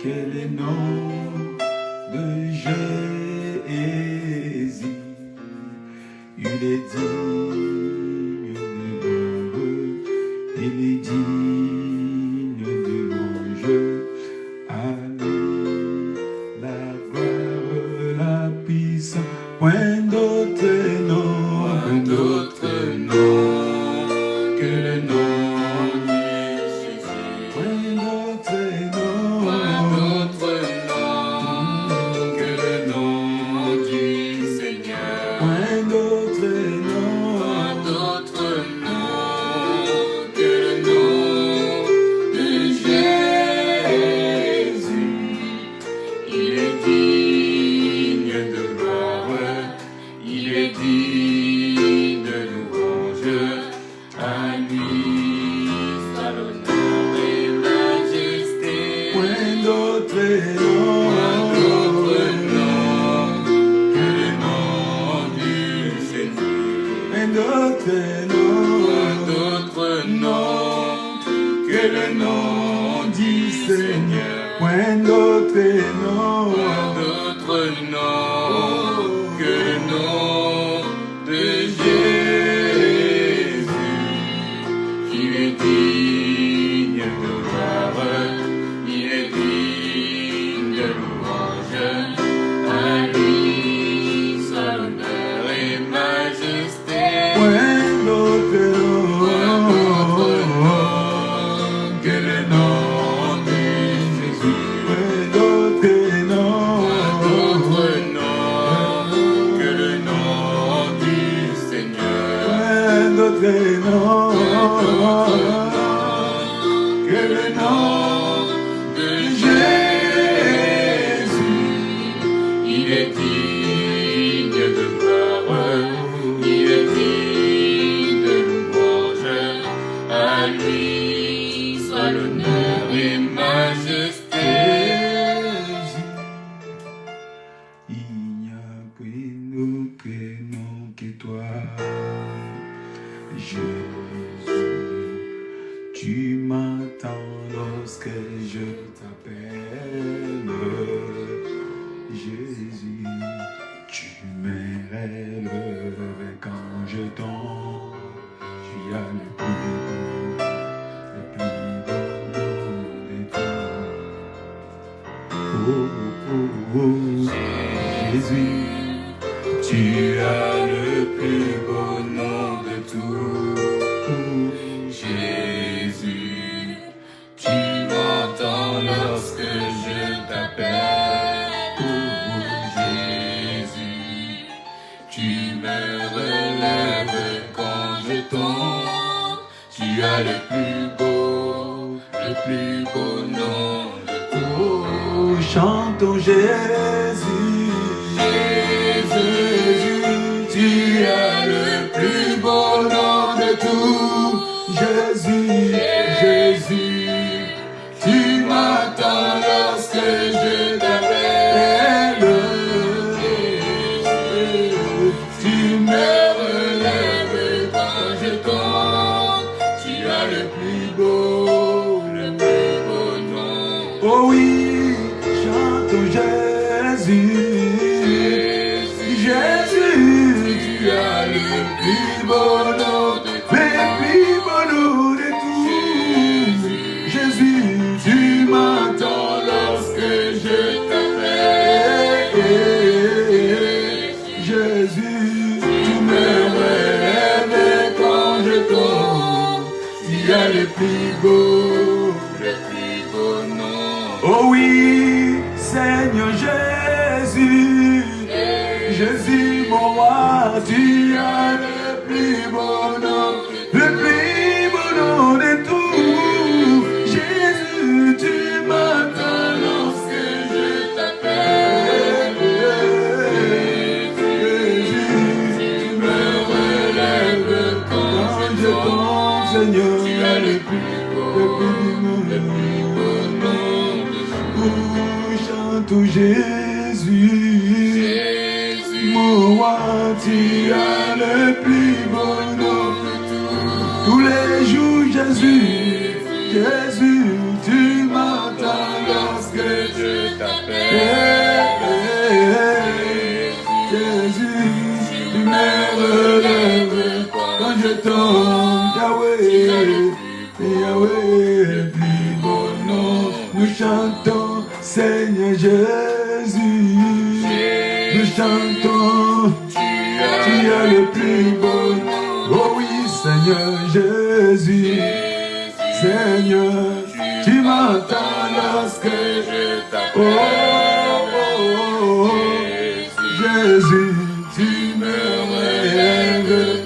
Quel est le nom de Jésus? Il est digne de louange, il est digne de louange. À lui la gloire, la puissance, point d'autre nom que le nom de Jésus. Point d'autre nom que le nom du Seigneur. Point d'autre nom que le nom de Jésus. Il est digne de gloire, il est digne de louange. À lui soit l'honneur et majesté. Point d'autre nom que le nom du Seigneur. Point d'autre nom que le nom du Seigneur. Point d'autre nom que le nom de Jésus. Il est digne de gloire, il est digne de louange. À lui soit l'honneur et majesté. Point d'autre nom que le nom de Jésus. Point d'autre nom que le nom du Seigneur. Point d'autre nom que le nom de Jésus. Il est digne de gloire, il est digne de louange. À lui soit l'honneur et majesté. Il n'y a que nous que toi, Jésus. Tu m'entends lorsque je t'appelle, Jésus. Tu m'élèves quand je tombe. Tu as le plus beau de toi. Jésus, tu as le plus beau nom de tout. Jésus, tu m'entends lorsque je t'appelle. Jésus, tu me relèves quand je tombe. Tu as le plus beau nom de tout. Chantons Jésus, Jésus, tu as le plus beau nom de tout. Jésus, Jésus, tu m'entends lorsque je t'appelle. Tu me relèves quand je tombe. Tu as le plus beau nom. Oh oui, chantons Jésus, Jésus, tu as le plus beau nom de tout. Le plus beau nom de tout. Jésus, tu m'entends lorsque je t'appelle. Jésus, tu me relèves quand je tombe. Tu as le plus beau nom. Oh oui, Seigneur Jésus, Jésus mon roi, tu as le plus beau nom, le plus beau nom de tout. Jésus, tu m'entends lorsque je t'appelle. Jésus, tu me relèves quand je tombe. Seigneur, tu as le plus beau nom de tout. Chantons Jésus, mon roi, tu as le plus beau nom de tout. Tous les jours, Jésus, Jésus, tu m'entends lorsque je chantons, Seigneur Jésus. Nous chantons, tu es le plus beau. Oh oui, Seigneur Jésus. Seigneur, tu m'entends lorsque je t'appelle. Oh, Jésus, tu me rêves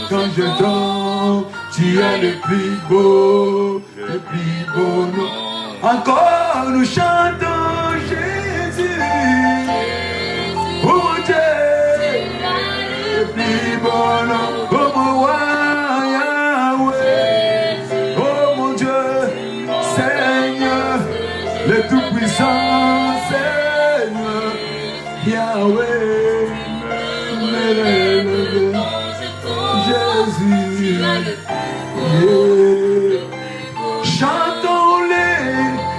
quand je tombe. Tu es le plus beau nom. Encore nous chantons Jésus. Oh mon Dieu, le plus beau nom. Oh mon roi Yahweh. Oh mon Dieu, Seigneur, le tout-puissant Seigneur Yahweh. Jésus. Chantons-les,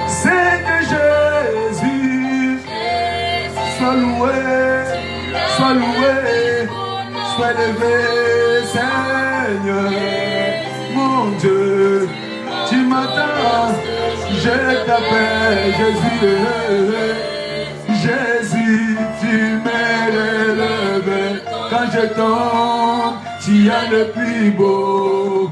Seigneur Jésus. Sois loué, sois élevé, Seigneur. Mon Dieu, tu m'attends, je t'appelle Jésus. Jésus, tu m'élèves quand je tombe, tu es le plus beau.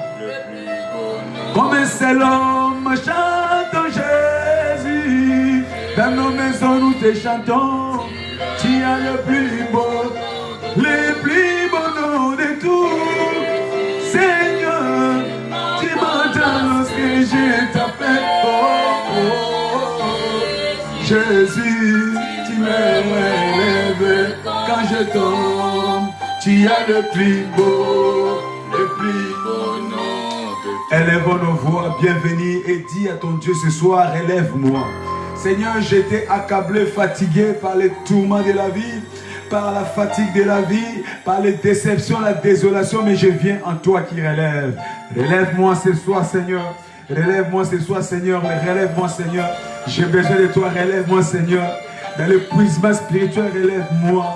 Comme un seul homme chantons Jésus. Dans nos maisons nous te chantons. Tu es le plus beau, le plus beau nom de tout. Seigneur, tu m'entends lorsque je t'appelle. Jésus, tu m'élèves quand je tombe. Tu es le plus beau nom. Élèvons nos voix, bienvenue et dis à ton Dieu ce soir, élève-moi. Seigneur, j'étais accablé, fatigué par les tourments de la vie, par la fatigue de la vie, par les déceptions, la désolation, mais je viens en toi qui relève. Relève-moi ce soir, Seigneur. Relève-moi ce soir, Seigneur. Relève-moi, Seigneur. J'ai besoin de toi, relève-moi, Seigneur. Dans l'épuisement spirituel, relève-moi.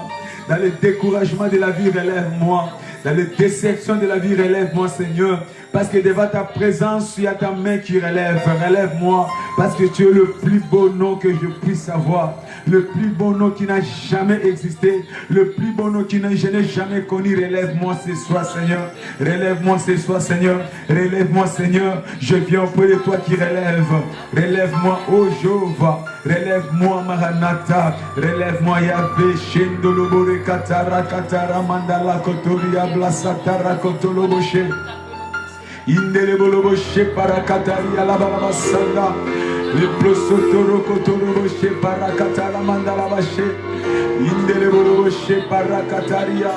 Dans le découragement de la vie, relève-moi. Dans les déceptions de la vie, relève-moi, Seigneur. Parce que devant ta présence, il y a ta main qui relève. Relève-moi. Parce que tu es le plus beau nom que je puisse avoir. Le plus beau nom qui n'a jamais existé. Le plus beau nom que je n'ai jamais connu. Relève-moi ce soir, Seigneur. Relève-moi ce soir, Seigneur. Relève-moi, Seigneur. Je viens auprès de toi qui relève. Relève-moi, oh Jéhovah. Relève-moi, Maranatha. Relève-moi, Yahvé. Shendolobore katara katara mandala kotoria blasatara kotoloboshe. Indeleboloboche parakatari alabalabasanda. Le prosotoro kotoloboshe parakatara mandalabache. Indeleboloboche parakataria.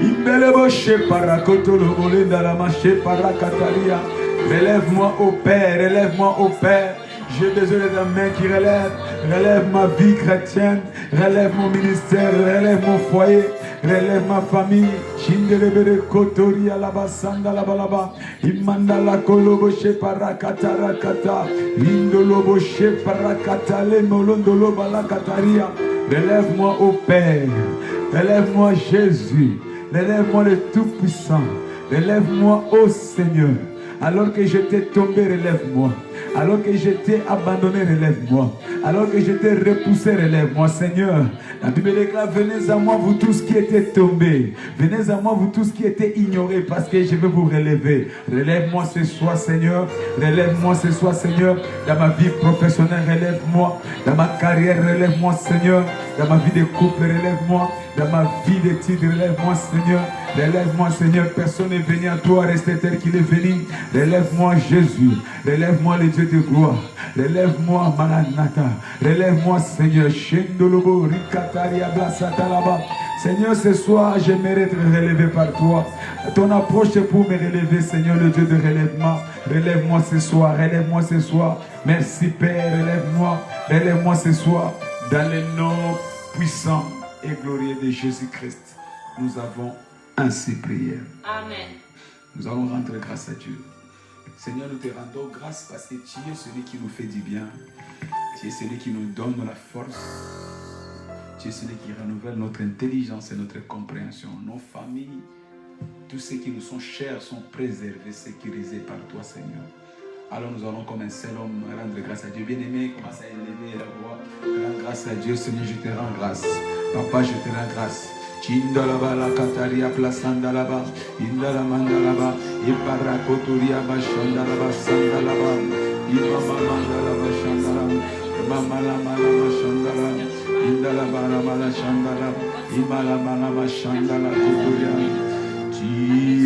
Imbeleboche parakotolobolenda lamache parakataria. Relève-moi au Père, relève-moi au Père. J'ai besoin de ta main qui relève. Relève ma vie chrétienne. Relève mon ministère. Relève mon foyer. Relève ma famille. Shindelebere kotori alabasanda labalaba. Imanda la koloboshe parakata rakata. Indoloboshe parakata le molondolo balakataria. Relève-moi au Père. Relève-moi Jésus. Relève-moi le Tout-Puissant. Relève-moi ô Seigneur. Alors que je t'ai tombé, relève-moi. Alors que je t'ai abandonné, relève-moi. Alors que je t'ai repoussé, relève-moi, Seigneur. La Bible déclare, venez à moi, vous tous qui étiez tombés. Venez à moi, vous tous qui étiez ignorés, parce que je vais vous relever. Relève-moi ce soir, Seigneur. Relève-moi ce soir, Seigneur. Dans ma vie professionnelle, relève-moi. Dans ma carrière, relève-moi, Seigneur. Dans ma vie de couple, relève-moi. Dans ma vie d'études, relève-moi, Seigneur. Relève-moi, Seigneur. Personne n'est venu à toi, rester tel qu'il est venu. Relève-moi, Jésus. Relève-moi, le Dieu de gloire. Relève-moi, Maranatha. Relève-moi, Seigneur. Shendolobo, Rikataria, Blasatalaba. Seigneur, ce soir, j'aimerais être relevé par toi. Ton approche est pour me relever, Seigneur, le Dieu de relèvement. Relève-moi ce soir. Relève-moi ce soir. Merci, Père. Relève-moi. Relève-moi ce soir. Dans le nom puissant et glorieux de Jésus-Christ, nous avons ainsi prié. Amen. Nous allons rendre grâce à Dieu. Seigneur, nous te rendons grâce parce que tu es celui qui nous fait du bien. Tu es celui qui nous donne la force. Tu es celui qui renouvelle notre intelligence et notre compréhension. Nos familles, tous ceux qui nous sont chers sont préservés, sécurisés par toi, Seigneur. Alors nous allons comme un seul homme rendre grâce à Dieu. Bien-aimé, commence à élever la voix. Rends grâce à Dieu, Seigneur, je te rends grâce. Papa, je te rends grâce. Chindalaba la kataria plasandalaba, indala mandalaba, ipara koturia bashandalaba sandalaba, imama mandalaba shandalaba, mama la mala shandalaba, indala bala mala shandalaba, imala mala shandala koturia. Tu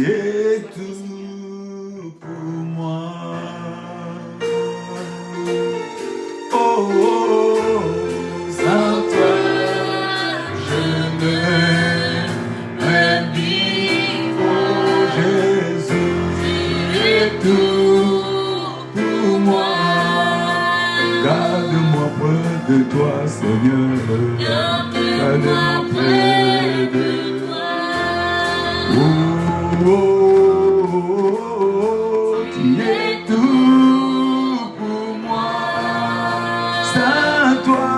es tout pour moi. Oh, oh, oh, sans toi, je ne peux vivre. Oh Jésus, tu es tout pour moi. Garde-moi près de toi, Seigneur. Garde-moi près de toi. Oh, oh, oh, oh, tu es tout pour moi. Sans toi,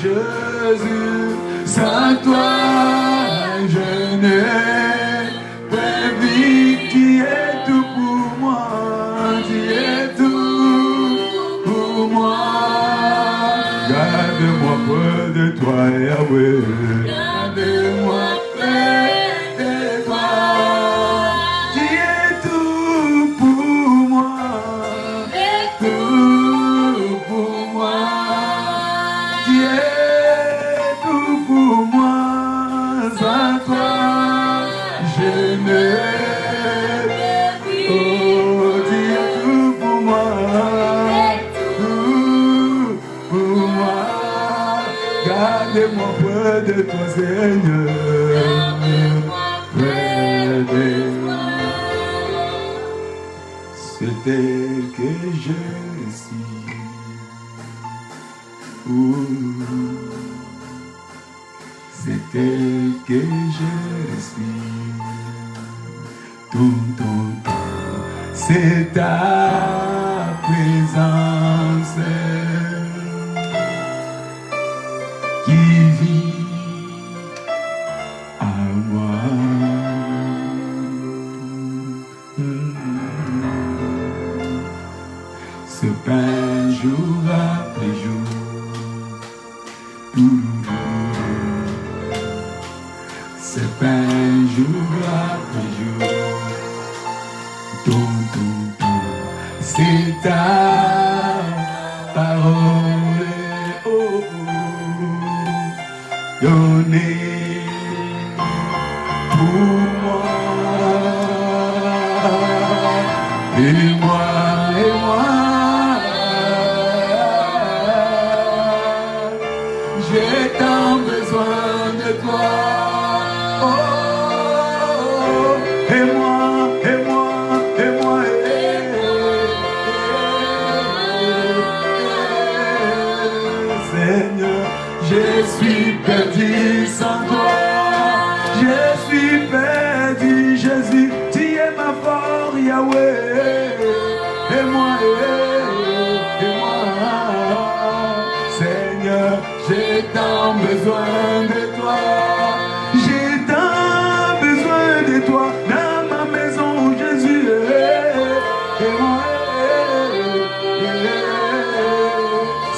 Jésus, sans toi, je ne peux vivre. Tu es tout pour moi, tu es tout pour moi. Garde-moi près de toi, Yahweh. Garde-moi près de toi. Tu es tout pour moi, tout pour moi. Tu es tout pour moi. Sans toi, je ne. Oh, tu es tout pour moi, tout pour moi. Gardez-moi près de toi, Seigneur. Près de toi. C'est tel que je suis. C'est tel que je suis. Tout, c'est ta présence qui vit à moi. Ce pain jour après jour. Ce pain jour après jour. C'est ta parole, oh, donnée pour moi, et moi, j'ai tant besoin de toi, oh, et moi, Seigneur, je suis perdu sans toi. Je suis perdu, Jésus. Tu es ma force, Yahweh. Et moi, Seigneur, j'ai tant besoin de toi. J'ai tant besoin de toi dans ma maison, Jésus. Et moi,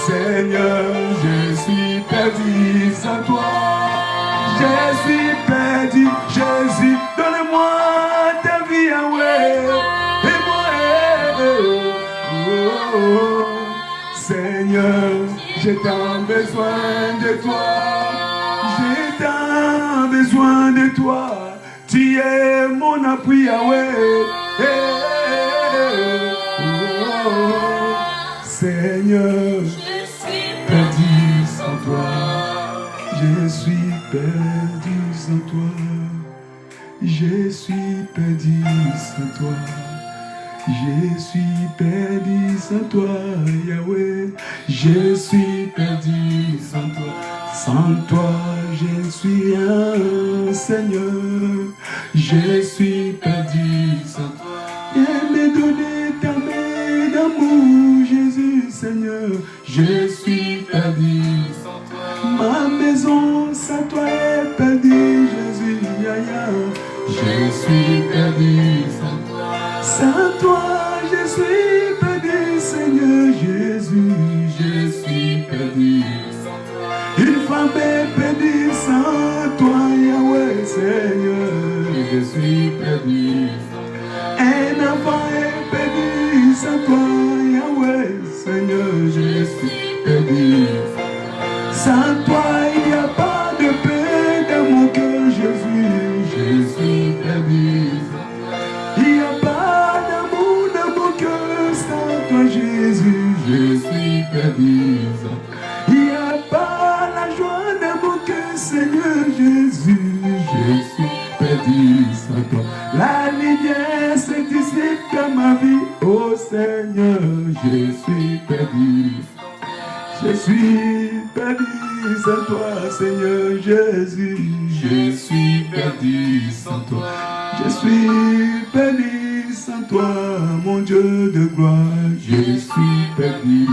Seigneur, je suis perdu sans toi. Je suis perdu, Jésus. Donne-moi ta vie, Yahweh. Et moi, Seigneur, j'ai tant besoin de toi. J'ai tant besoin de toi. Tu es mon appui, Yahweh. Seigneur, perdu sans toi, je suis perdu sans toi, je suis perdu sans toi, je suis perdu sans toi, Yahweh, je suis perdu sans toi, sans toi je suis un Seigneur, je suis perdu sans toi, viens me donner ta main d'amour, Jésus, Seigneur, je suis perdu sans toi. Ma maison sans toi est perdue, Jésus, Yaya. Je suis perdu sans toi. Sans toi, je suis perdu. femme est perdue sans toi, Yahweh, Seigneur, je suis perdu. Un enfant est perdu sans toi, Yahweh, Seigneur, je suis perdu. Sans toi, il n'y a pas de paix dans mon cœur, Jésus, je suis perdu. Il n'y a pas d'amour dans mon cœur sans toi, Jésus, je suis perdu. Il n'y a pas la joie dans mon cœur, Seigneur Jésus, je suis perdu sans toi. La lumière se dissipe dans ma vie, oh Seigneur, je suis perdu. Je suis perdu sans toi, Seigneur Jésus, je suis perdu sans toi. Je suis perdu sans toi, mon Dieu de gloire, je suis perdu.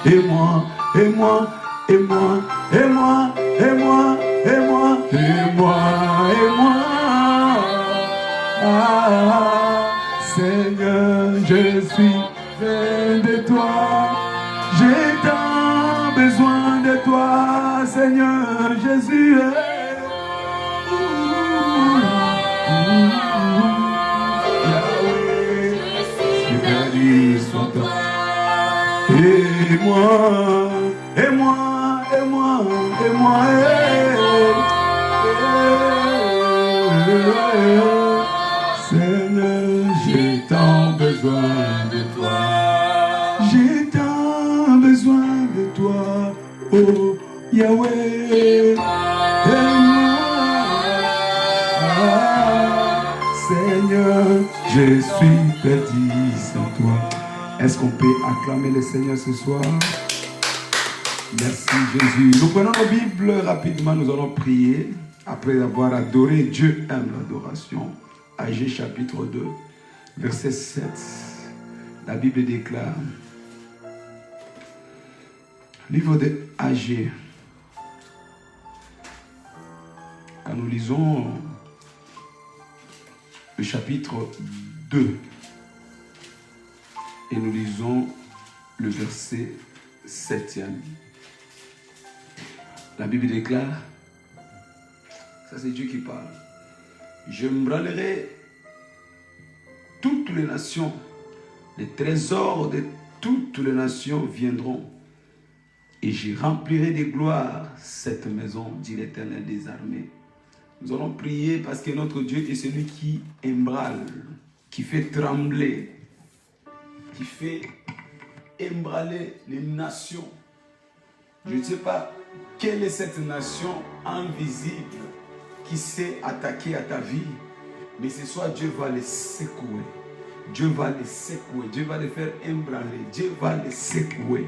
Et moi, et moi, et moi, et moi, et moi, et moi, et moi, et moi. Ah, Seigneur, je suis plein de toi. J'ai tant besoin de toi, Seigneur Jésus. Yahweh, je suis perdu sans toi. Et moi, et moi, et moi, et moi, Seigneur, j'ai tant besoin de toi. J'ai tant besoin de toi, oh Yahweh. Seigneur, je suis perdu sans toi. Est-ce qu'on peut acclamer le Seigneur ce soir? Merci Jésus. Nous prenons nos Bibles rapidement, nous allons prier. Après avoir adoré, Dieu aime l'adoration. Agé chapitre 2, verset 7. La Bible déclare, livre de Agé. Quand nous lisons le chapitre 2, et nous lisons le verset 7e. La Bible déclare, ça c'est Dieu qui parle, je m'ébranlerai toutes les nations, les trésors de toutes les nations viendront, et j'y remplirai de gloire cette maison, dit l'Éternel des armées. Nous allons prier parce que notre Dieu est celui qui ébranle, qui fait trembler, qui fait ébranler les nations. Je ne sais pas quelle est cette nation invisible qui s'est attaquée à ta vie, mais ce soir Dieu va les secouer. Dieu va les secouer, Dieu va les faire ébranler, Dieu va les secouer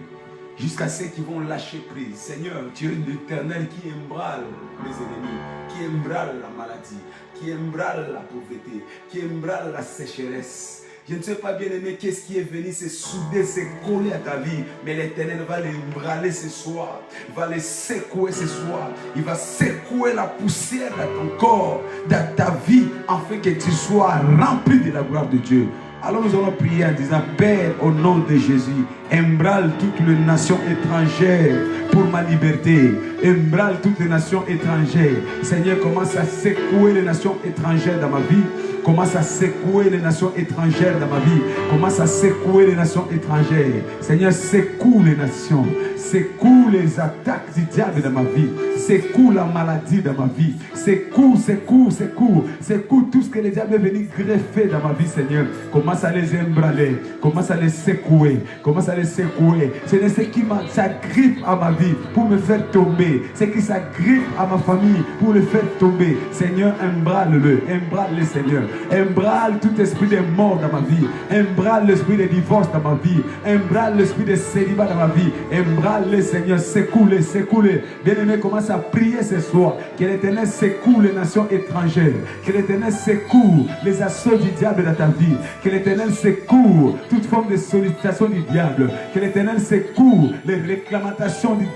jusqu'à ceux qui vont lâcher prise. Seigneur, tu es l'Éternel qui ébranle les ennemis, qui ébranle la maladie, qui ébranle la pauvreté, qui ébranle la sécheresse. Je ne sais pas, bien aimé, qu'est-ce qui est venu se souder, se coller à ta vie. Mais l'Éternel va les ébranler ce soir. Il va les secouer ce soir. Il va secouer la poussière dans ton corps, dans ta vie, afin que tu sois rempli de la gloire de Dieu. Alors nous allons prier en disant, Père, au nom de Jésus, ébranle toutes les nations étrangères pour ma liberté. Ébranle toutes les nations étrangères. Seigneur, commence à secouer les nations étrangères dans ma vie. Commence à secouer les nations étrangères dans ma vie. Commence à secouer les nations étrangères. Seigneur, secoue les nations. Secoue les attaques du diable dans ma vie. Secoue la maladie dans ma vie. Secoue, secoue, secoue. Secoue tout ce que le diable est venu greffer dans ma vie, Seigneur. Commence à les ébranler. Commence à les secouer. Commence à les secouer. C'est ce qui s'agrippe à ma vie pour me faire tomber. C'est qui s'agrippe à ma famille pour le faire tomber. Seigneur, ébranle-le. Ébranle-le, Seigneur. Ébranle tout esprit de mort dans ma vie. Ébranle l'esprit de divorce dans ma vie. Ébranle l'esprit de célibat dans ma vie. Ébranle-le, Seigneur. Secoue-le, secoue-le. Bien-aimé, commence à prier ce soir. Que l'Éternel secoue les nations étrangères. Que l'Éternel secoue les assauts du diable dans ta vie. Que l'Éternel secoue toute forme de sollicitation du diable. Que l'Éternel secoue les réclamations du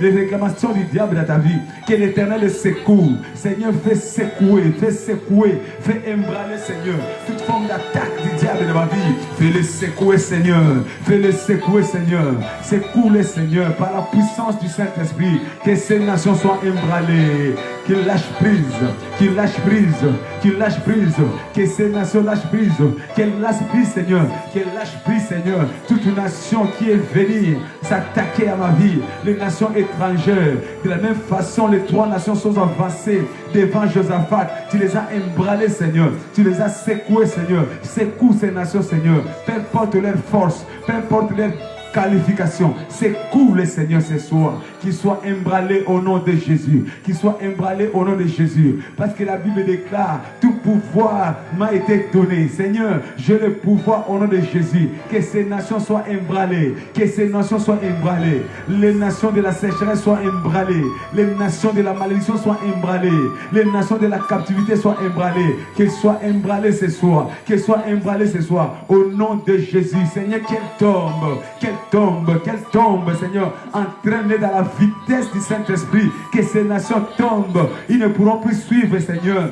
diable dans ta vie. Que l'Éternel le secoue. Seigneur, fais secouer, fais ébranler, Seigneur, toute forme d'attaque du diable diable de ma vie, fais-les secouer, Seigneur. Fais-les secouer, Seigneur. Secoue-les, Seigneur, par la puissance du Saint-Esprit. Que ces nations soient ébranlées. Qu'ils lâchent prise. Qu'ils lâchent prise. Qu'ils lâchent prise. Que ces nations lâchent prise. Qu'elles lâchent prise, Seigneur. Qu'elles lâchent prise, Seigneur. Toute une nation qui est venue s'attaquer à ma vie. Les nations étrangères. De la même façon, les 3 nations sont avancées devant Josaphat. Tu les as ébranlées, Seigneur. Tu les as secouées, Seigneur. Secoue ces nations, Seigneur. Peu importe leur force, peu importe leur qualification, secoue les Seigneur ce soir, qu'ils soient ébranlés au nom de Jésus, qu'ils soient ébranlés au nom de Jésus, parce que la Bible déclare, tout pouvoir m'a été donné, Seigneur, j'ai le pouvoir au nom de Jésus, que ces nations soient ébranlées, que ces nations soient ébranlées, les nations de la sécheresse soient ébranlées, les nations de la malédiction soient ébranlées, les nations de la captivité soient ébranlées, qu'elles soient ébranlées ce soir, qu'elles soient ébranlées ce soir, au nom de Jésus, Seigneur, qu'elles tombent, Seigneur, entraînées dans la vitesse du Saint-Esprit, que ces nations tombent, ils ne pourront plus suivre, Seigneur.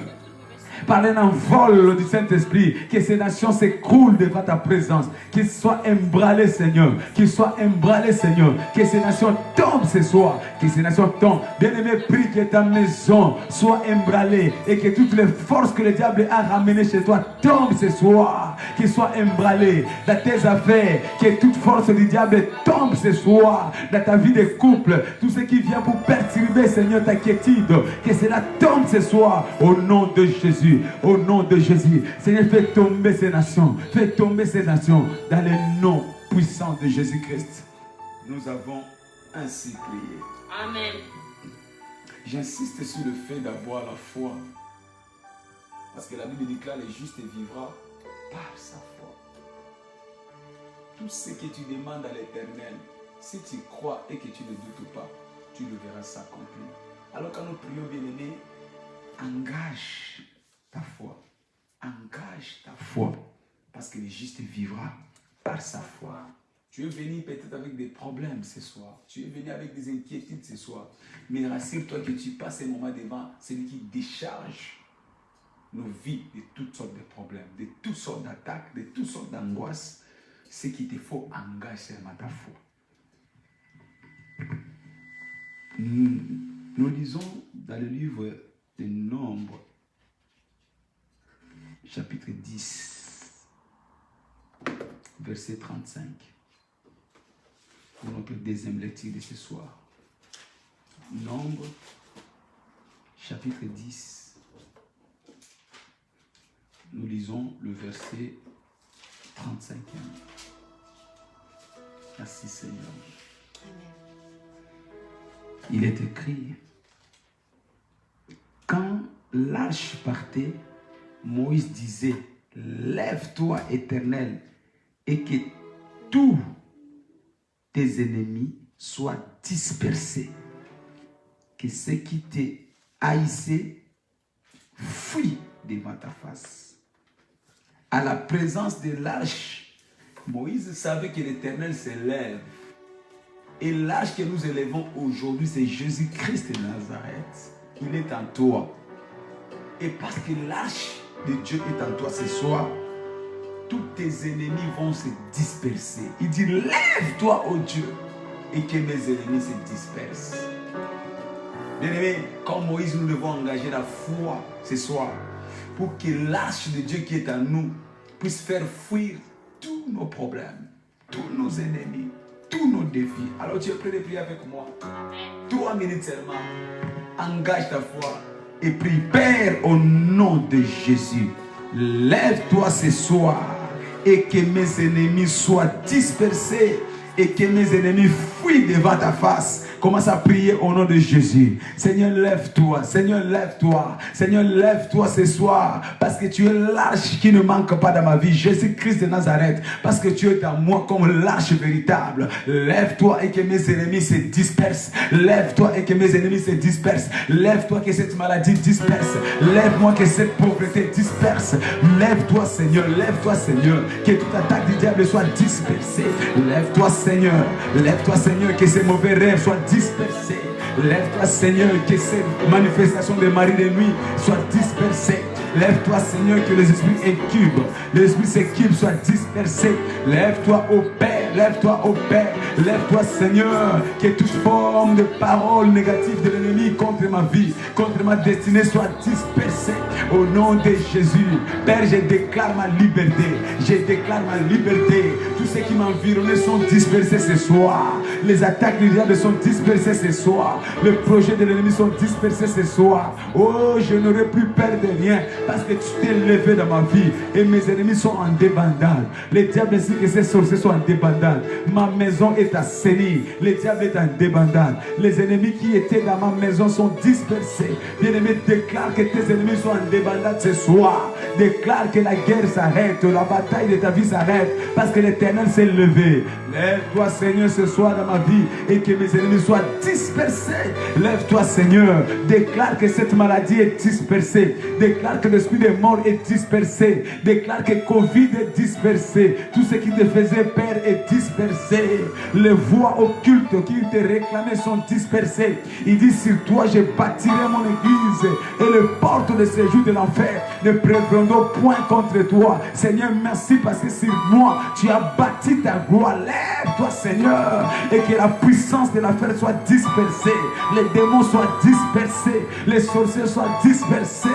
Par un envol du Saint-Esprit, que ces nations s'écroulent devant ta présence, qu'ils soient ébranlés, Seigneur, qu'ils soient ébranlés, Seigneur, que ces nations tombent ce soir, que ces nations tombent. Bien-aimé, prie que ta maison soit ébranlée et que toutes les forces que le diable a ramenées chez toi tombent ce soir, qu'ils soient ébranlés dans tes affaires, que toute force du diable tombe ce soir dans ta vie de couple, tout ce qui vient pour perturber, Seigneur, ta quiétude, que cela tombe ce soir au nom de Jésus. Au nom de Jésus, Seigneur, fais tomber ces nations, fais tomber ces nations dans le nom puissant de Jésus-Christ. Nous avons ainsi prié. Amen. J'insiste sur le fait d'avoir la foi, parce que la Bible déclare le juste vivra par sa foi. Tout ce que tu demandes à l'Éternel, si tu crois et que tu ne doutes pas, tu le verras s'accomplir. Alors quand nous prions, bien-aimés, engage ta foi. Engage ta foi. Parce que le juste vivra par sa foi. Tu es venu peut-être avec des problèmes ce soir. Tu es venu avec des inquiétudes ce soir. Mais rassure-toi que tu passes un moment devant celui qui décharge nos vies de toutes sortes de problèmes, de toutes sortes d'attaques, de toutes sortes d'angoisses. Ce qu'il te faut, engage seulement ta foi. Nous lisons dans le livre de Nombres, chapitre 10, verset 35, pour notre deuxième lecture de ce soir. Nombres, chapitre 10, nous lisons le verset 35e. Merci Seigneur. Il est écrit, quand l'arche partait, Moïse disait, lève-toi Éternel, et que tous tes ennemis soient dispersés. Que ceux qui te haïssaient fuient devant ta face. À la présence de l'arche, Moïse savait que l'Éternel s'élève. Et l'arche que nous élevons aujourd'hui, c'est Jésus-Christ de Nazareth. Il est en toi. Et parce que l'arche de Dieu est en toi ce soir, tous tes ennemis vont se disperser. Il dit, lève-toi, ô Dieu, et que mes ennemis se dispersent. Bien-aimés, comme Moïse, nous devons engager la foi ce soir pour que l'arche de Dieu qui est en nous puisse faire fuir tous nos problèmes, tous nos ennemis, tous nos défis. Alors tu es prêt de prier avec moi? 3 minutes seulement. Engage ta foi et prie. Père, au nom de Jésus, lève-toi ce soir et que mes ennemis soient dispersés et que mes ennemis fuient devant ta face. Commence à prier au nom de Jésus. Seigneur, lève-toi. Seigneur, lève-toi. Seigneur, lève-toi ce soir. Parce que tu es l'arche qui ne manque pas dans ma vie. Jésus-Christ de Nazareth. Parce que tu es dans moi comme l'arche véritable. Lève-toi et que mes ennemis se dispersent. Lève-toi et que mes ennemis se dispersent. Lève-toi que cette maladie disperse. Lève-moi que cette pauvreté disperse. Lève-toi, Seigneur. Lève-toi, Seigneur. Que toute attaque du diable soit dispersée. Lève-toi, Seigneur. Lève-toi, Seigneur. Que ces mauvais rêves soient dispersés. Lève-toi, Seigneur, que ces manifestations de mari de nuit soient dispersées. Lève-toi, Seigneur, que les esprits incubes, les esprits s'écubent soient dispersés. Lève-toi, ô Père, lève-toi, ô Père. Lève-toi, Seigneur, que toute forme de parole négative de l'ennemi contre ma vie, contre ma destinée soit dispersée. Au nom de Jésus, Père, je déclare ma liberté. Je déclare ma liberté. Tous ceux qui m'environnent sont dispersés ce soir. Les attaques du diable sont dispersées ce soir. Les projets de l'ennemi sont dispersés ce soir. Oh, je n'aurai plus peur de rien parce que tu t'es levé dans ma vie et mes ennemis sont en débandade. Les diables ainsi que ces sorciers sont en débandade. Ma maison est assainie. Le diable est en débandade. Les ennemis qui étaient dans ma maison sont dispersés. Bien-aimé, déclare que tes ennemis sont en débandade ce soir. Déclare que la guerre s'arrête, la bataille de ta vie s'arrête parce que l'Éternel s'est levé. Lève-toi, Seigneur, ce soir dans ma vie et que mes ennemis soient dispersés. Lève-toi, Seigneur. Déclare que cette maladie est dispersée. Déclare que l'esprit des morts est dispersé. Déclare que Covid est dispersé. Tout ce qui te faisait peur est dispersé. Les voix occultes qui te réclamaient sont dispersées. Il dit, sur toi je bâtirai mon église et les portes de séjour de l'enfer ne prévaudront point contre toi. Seigneur, merci parce que sur moi tu as bâti ta gloire. Lève-toi, Seigneur, et que la puissance de l'enfer soit dispersée. Les démons soient dispersés. Les sorciers soient dispersés.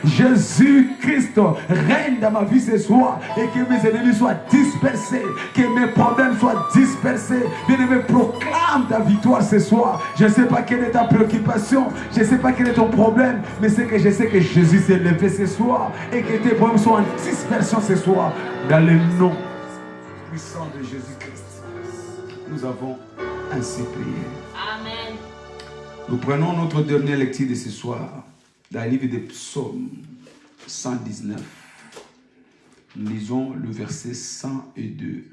Jésus-Christ règne dans ma vie ce soir et que mes ennemis soient dispersés, que mes problèmes soient dispersés. Bien-aimé, proclame ta victoire ce soir. Je ne sais pas quelle est ta préoccupation, je ne sais pas quel est ton problème, mais c'est que je sais que Jésus s'est levé ce soir et que tes problèmes sont en dispersion ce soir. Dans le nom puissant de Jésus-Christ, nous avons ainsi prié. Amen. Nous prenons notre dernière lecture de ce soir dans le livre des Psaumes 119. Nous lisons le verset 102.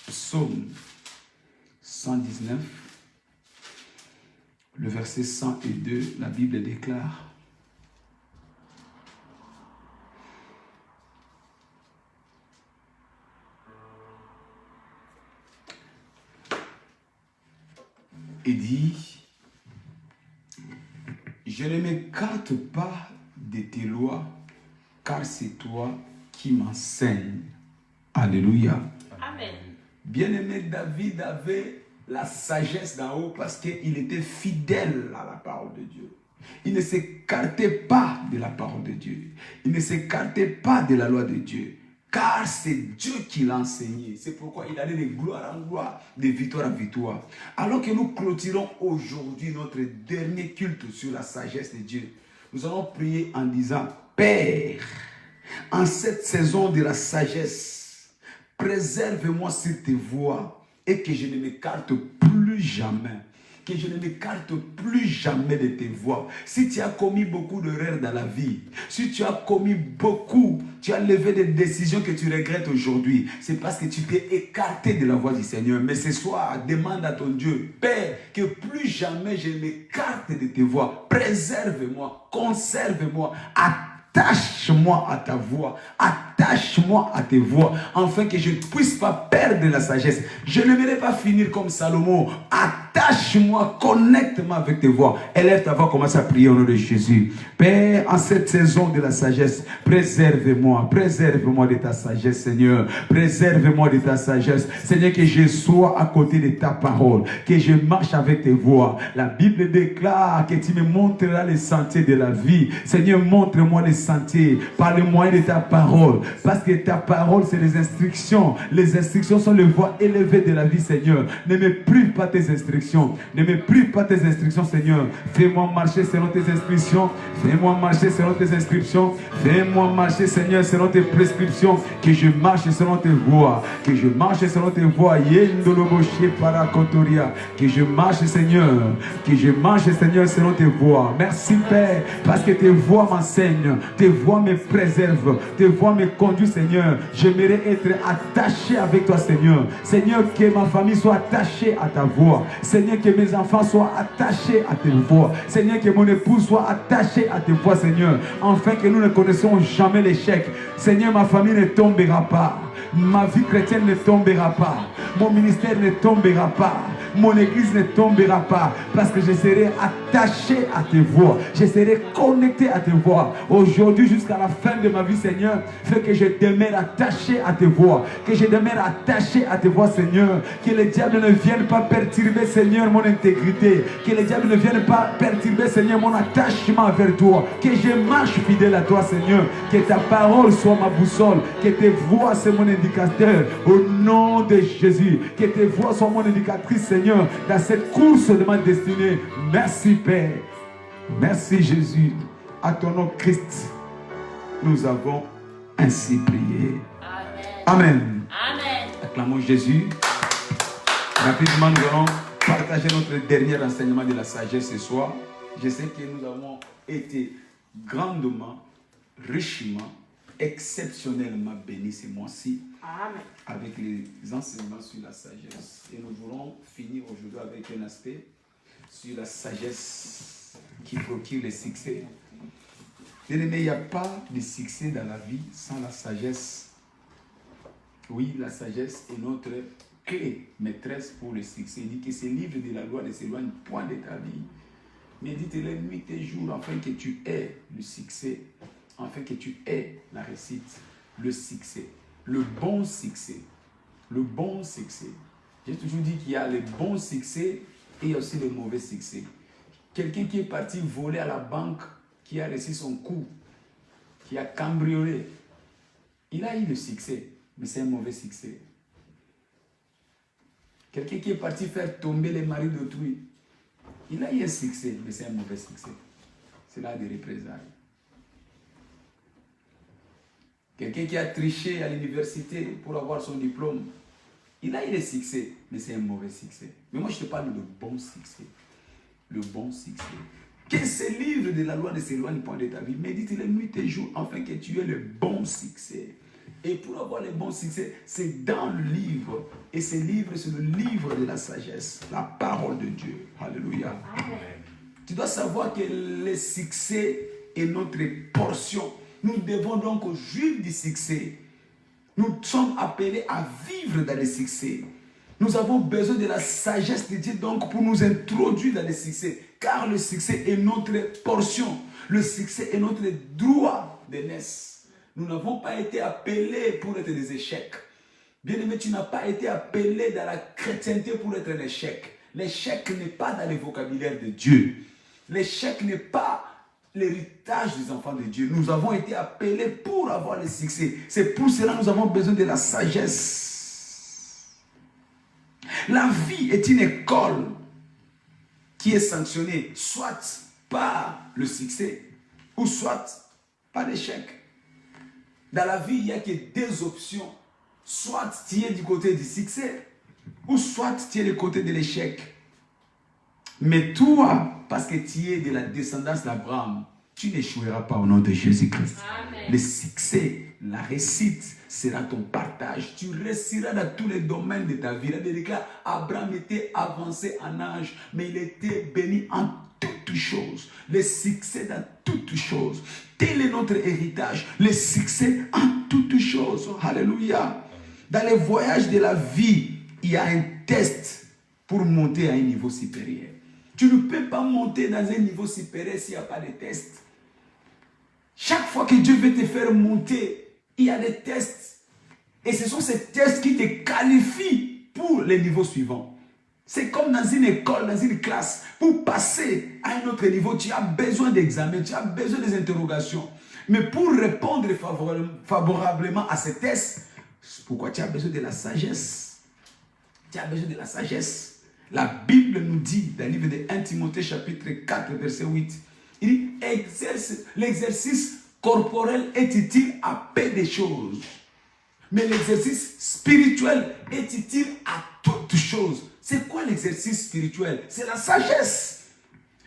Psaume 119, le verset 102, la Bible déclare: et dit, je ne m'écarte pas de tes lois, car c'est toi qui m'enseignes. Alléluia. Amen. Bien-aimé, David avait la sagesse d'en haut parce qu'il était fidèle à la parole de Dieu. Il ne s'écartait pas de la parole de Dieu. Il ne s'écartait pas de la loi de Dieu. Car c'est Dieu qui l'a enseigné. C'est pourquoi il allait de gloire en gloire, de victoire en victoire. Alors que nous clôturons aujourd'hui notre dernier culte sur la sagesse de Dieu, nous allons prier en disant: Père, en cette saison de la sagesse, préserve-moi sur tes voies et que je ne m'écarte plus jamais. Que je ne m'écarte plus jamais de tes voies. Si tu as commis beaucoup d'erreurs dans la vie, si tu as commis beaucoup, tu as levé des décisions que tu regrettes aujourd'hui, c'est parce que tu t'es écarté de la voie du Seigneur. Mais ce soir, demande à ton Dieu: Père, que plus jamais je m'écarte de tes voies. Préserve-moi, conserve-moi, attache-moi à ta voix, attache-moi à tes voix, afin que je ne puisse pas perdre la sagesse. Je n'aimerais pas finir comme Salomon. Attache-moi, connecte-moi avec tes voix. Élève ta voix, commence à prier au nom de Jésus. Père, en cette saison de la sagesse, préserve-moi de ta sagesse, Seigneur. Préserve-moi de ta sagesse. Seigneur, que je sois à côté de ta parole, que je marche avec tes voix. La Bible déclare que tu me montreras les sentiers de la vie. Seigneur, montre-moi les sentiers par le moyen de ta parole. Parce que ta parole, c'est les instructions. Les instructions sont les voies élevées de la vie, Seigneur. Ne me prive pas tes instructions. Ne me prive pas tes instructions, Seigneur. Fais-moi marcher selon tes instructions. Fais-moi marcher selon tes inscriptions. Fais-moi marcher, Seigneur, selon tes prescriptions. Que je marche selon tes voies. Que je marche selon tes voies. Que je marche, Seigneur. Que je marche, Seigneur, selon tes voies. Merci, Père, parce que tes voies m'enseignent. Tes voies me préservent. Tes voies me conduis, Seigneur. J'aimerais être attaché avec toi, Seigneur. Seigneur, que ma famille soit attachée à ta voix. Seigneur, que mes enfants soient attachés à tes voix. Seigneur, que mon épouse soit attachée à tes voix, Seigneur. Afin que nous ne connaissions jamais l'échec. Seigneur, ma famille ne tombera pas. Ma vie chrétienne ne tombera pas. Mon ministère ne tombera pas. Mon église ne tombera pas. Parce que je serai attaché à tes voix. Je serai connecté à tes voix. Aujourd'hui jusqu'à la fin de ma vie, Seigneur, fais que je demeure attaché à tes voix. Que je demeure attaché à tes voix, Seigneur. Que le diable ne vienne pas perturber, Seigneur, mon intégrité. Que le diable ne vienne pas perturber, Seigneur, mon attachement vers toi. Que je marche fidèle à toi, Seigneur. Que ta parole soit ma boussole. Que tes voix soient mon indicateur. Au nom de Jésus. Que tes voix soient mon indicatrice, Seigneur, dans cette course de ma destinée. Merci, Père. Merci, Jésus. À ton nom, Christ, nous avons ainsi prié. Amen. Amen. Acclamons Jésus. Rapidement, nous allons partager notre dernier enseignement de la sagesse ce soir. Je sais que nous avons été grandement, richement, exceptionnellement bénis ce mois-ci avec les enseignements sur la sagesse. Et nous voulons finir aujourd'hui avec un aspect sur la sagesse qui procure le succès. Bien-aimé, il n'y a pas de succès dans la vie sans la sagesse. Oui, la sagesse est notre clé maîtresse pour le succès. Il dit que ce livre de la loi ne s'éloigne point de ta vie. Médite-le nuit et jour afin que tu aies le succès, afin que tu aies la réussite, le succès, le bon succès. Le bon succès. J'ai toujours dit qu'il y a le bon succès et il y a aussi le mauvais succès. Quelqu'un qui est parti voler à la banque, qui a reçu son coup, qui a cambriolé, il a eu le succès, mais c'est un mauvais succès. Quelqu'un qui est parti faire tomber les maris d'autrui, il a eu un succès, mais c'est un mauvais succès. C'est là des représailles. Quelqu'un qui a triché à l'université pour avoir son diplôme, il a eu le succès, mais c'est un mauvais succès. Mais moi, je te parle de bon succès. Le bon succès. Que ce livre de la loi ne s'éloigne point de ta vie. Médite-le nuit et jour afin que tu aies le bon succès. Et pour avoir le bon succès, c'est dans le livre. Et ce livre, c'est le livre de la sagesse. La parole de Dieu. Alléluia. Amen. Tu dois savoir que le succès est notre portion. Nous devons donc jouir du succès. Nous sommes appelés à vivre dans le succès. Nous avons besoin de la sagesse de Dieu donc pour nous introduire dans le succès. Car le succès est notre portion. Le succès est notre droit de naissance. Nous n'avons pas été appelés pour être des échecs. Bien-aimé, tu n'as pas été appelé dans la chrétienté pour être un échec. L'échec n'est pas dans le vocabulaire de Dieu. L'échec n'est pas l'héritage des enfants de Dieu. Nous avons été appelés pour avoir le succès. C'est pour cela que nous avons besoin de la sagesse. La vie est une école qui est sanctionnée soit par le succès ou soit par l'échec. Dans la vie, il n'y a que deux options. Soit tu es du côté du succès ou soit tu es du côté de l'échec. Mais toi, parce que tu es de la descendance d'Abraham, tu n'échoueras pas au nom de Jésus-Christ. Le succès, la réussite sera ton partage. Tu réussiras dans tous les domaines de ta vie. La Bible déclare, Abraham était avancé en âge, mais il était béni en toutes choses. Le succès dans toutes choses. Tel est notre héritage. Le succès en toutes choses. Alléluia. Dans les voyages de la vie, il y a un test pour monter à un niveau supérieur. Tu ne peux pas monter dans un niveau supérieur s'il n'y a pas de test. Chaque fois que Dieu veut te faire monter, il y a des tests. Et ce sont ces tests qui te qualifient pour les niveaux suivants. C'est comme dans une école, dans une classe. Pour passer à un autre niveau, tu as besoin d'examens, tu as besoin des interrogations. Mais pour répondre favorablement à ces tests, pourquoi tu as besoin de la sagesse? Tu as besoin de la sagesse. La Bible nous dit, dans le livre de 1 Timothée chapitre 4, verset 8, il dit, l'exercice corporel est utile à peu de choses. Mais l'exercice spirituel est utile à toutes choses. C'est quoi l'exercice spirituel? C'est la sagesse.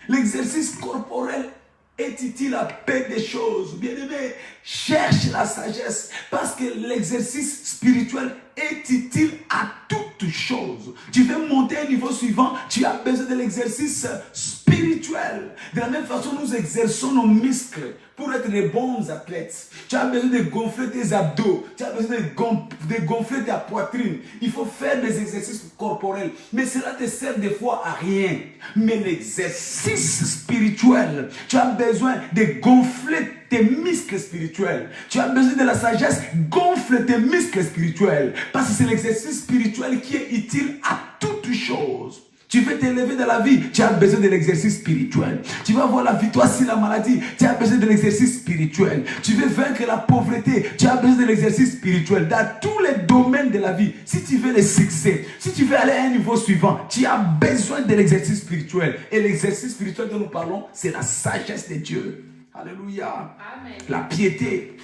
L'exercice corporel Étudie la paix des choses. Bien-aimé, cherche la sagesse parce que l'exercice spirituel est utile à toutes choses. Tu veux monter au niveau suivant, tu as besoin de l'exercice spirituel. De la même façon, nous exerçons nos muscles pour être des bons athlètes. Tu as besoin de gonfler tes abdos, tu as besoin de gonfler ta poitrine. Il faut faire des exercices corporels. Mais cela te sert des fois à rien. Mais l'exercice spirituel, tu as besoin de gonfler tes muscles spirituels. Tu as besoin de la sagesse, gonfle tes muscles spirituels. Parce que c'est l'exercice spirituel qui est utile à toutes choses. Tu veux t'élever dans la vie, tu as besoin de l'exercice spirituel. Tu veux avoir la victoire sur la maladie, tu as besoin de l'exercice spirituel. Tu veux vaincre la pauvreté, tu as besoin de l'exercice spirituel. Dans tous les domaines de la vie, si tu veux le succès, si tu veux aller à un niveau suivant, tu as besoin de l'exercice spirituel. Et l'exercice spirituel dont nous parlons, c'est la sagesse de Dieu. Alléluia. Amen. La piété,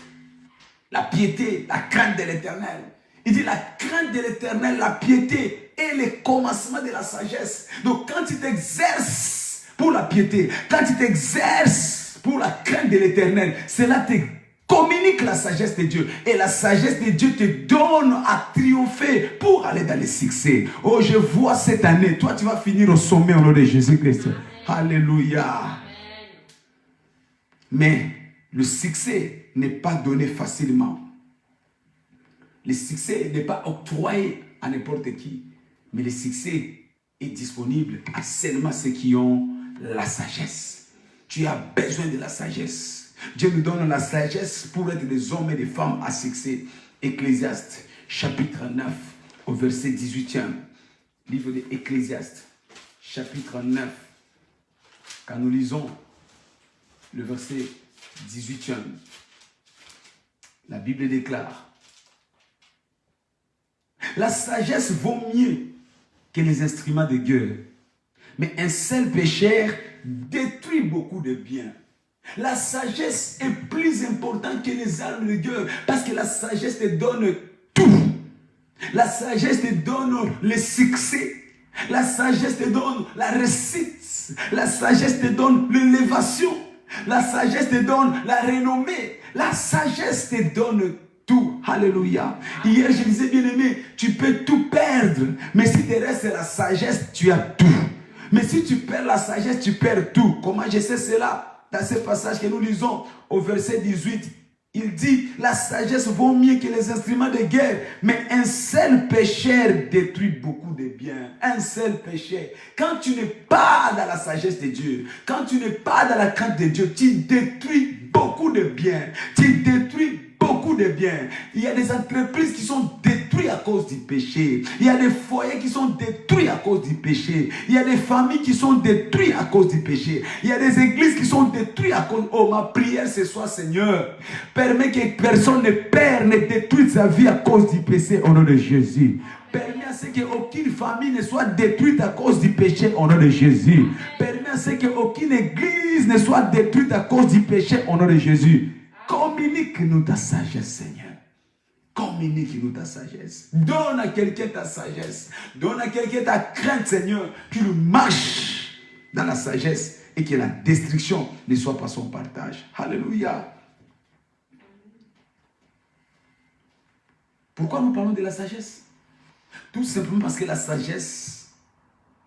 la crainte de l'Éternel. Il dit la crainte de l'Éternel, la piété est le commencement de la sagesse. Donc quand tu t'exerces pour la piété, quand tu t'exerces pour la crainte de l'Éternel, cela te communique la sagesse de Dieu. Et la sagesse de Dieu te donne à triompher pour aller dans le succès. Oh, je vois cette année, toi tu vas finir au sommet au nom de Jésus-Christ. Alléluia. Mais le succès n'est pas donné facilement. Le succès n'est pas octroyé à n'importe qui. Mais le succès est disponible à seulement ceux qui ont la sagesse. Tu as besoin de la sagesse. Dieu nous donne la sagesse pour être des hommes et des femmes à succès. Ecclésiaste, chapitre 9, au verset 18e. Livre de Ecclésiaste, chapitre 9. Quand nous lisons le verset 18e, la Bible déclare: la sagesse vaut mieux que les instruments de guerre, mais un seul pécheur détruit beaucoup de biens. La sagesse est plus importante que les armes de guerre, parce que la sagesse te donne tout. La sagesse te donne le succès. La sagesse te donne la réussite. La sagesse te donne l'élévation. La sagesse te donne la renommée. La sagesse te donne tout. Alléluia. Hier, je disais, bien-aimé, tu peux tout perdre. Mais si tu restes la sagesse, tu as tout. Mais si tu perds la sagesse, tu perds tout. Comment je sais cela? Dans ce passage que nous lisons au verset 18, il dit, la sagesse vaut mieux que les instruments de guerre. Mais un seul pécheur détruit beaucoup de biens. Un seul pécheur. Quand tu n'es pas dans la sagesse de Dieu, quand tu n'es pas dans la crainte de Dieu, tu détruis beaucoup de biens. Tu détruis beaucoup de biens. Il y a des entreprises qui sont détruites à cause du péché. Il y a des foyers qui sont détruits à cause du péché. Il y a des familles qui sont détruites à cause du péché. Il y a des églises qui sont détruites à cause... Oh, ma prière ce soir, Seigneur, permets que personne ne perde, ne détruise sa vie à cause du péché au nom de Jésus. Permets à ce qu'aucune famille ne soit détruite à cause du péché au nom de Jésus. Permets à ce qu'aucune église ne soit détruite à cause du péché au nom de Jésus. Communique-nous ta sagesse, Seigneur. Communique-nous ta sagesse. Donne à quelqu'un ta sagesse. Donne à quelqu'un ta crainte, Seigneur. Qu'il marche dans la sagesse et que la destruction ne soit pas son partage. Alléluia. Pourquoi nous parlons de la sagesse? Tout simplement parce que la sagesse,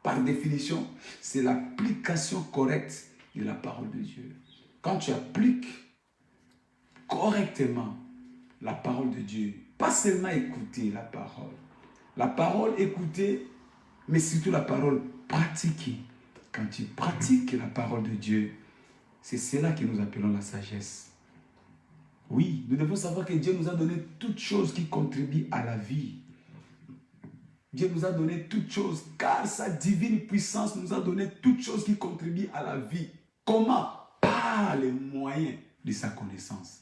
par définition, c'est l'application correcte de la parole de Dieu. Quand tu appliques correctement la parole de Dieu, pas seulement écouter la parole écoutée, mais surtout la parole pratiquée. Quand tu pratiques la parole de Dieu, c'est cela que nous appelons la sagesse. Oui, nous devons savoir que Dieu nous a donné toutes choses qui contribuent à la vie. Dieu nous a donné toutes choses, car sa divine puissance nous a donné toutes choses qui contribuent à la vie. Comment? Par les moyens de sa connaissance.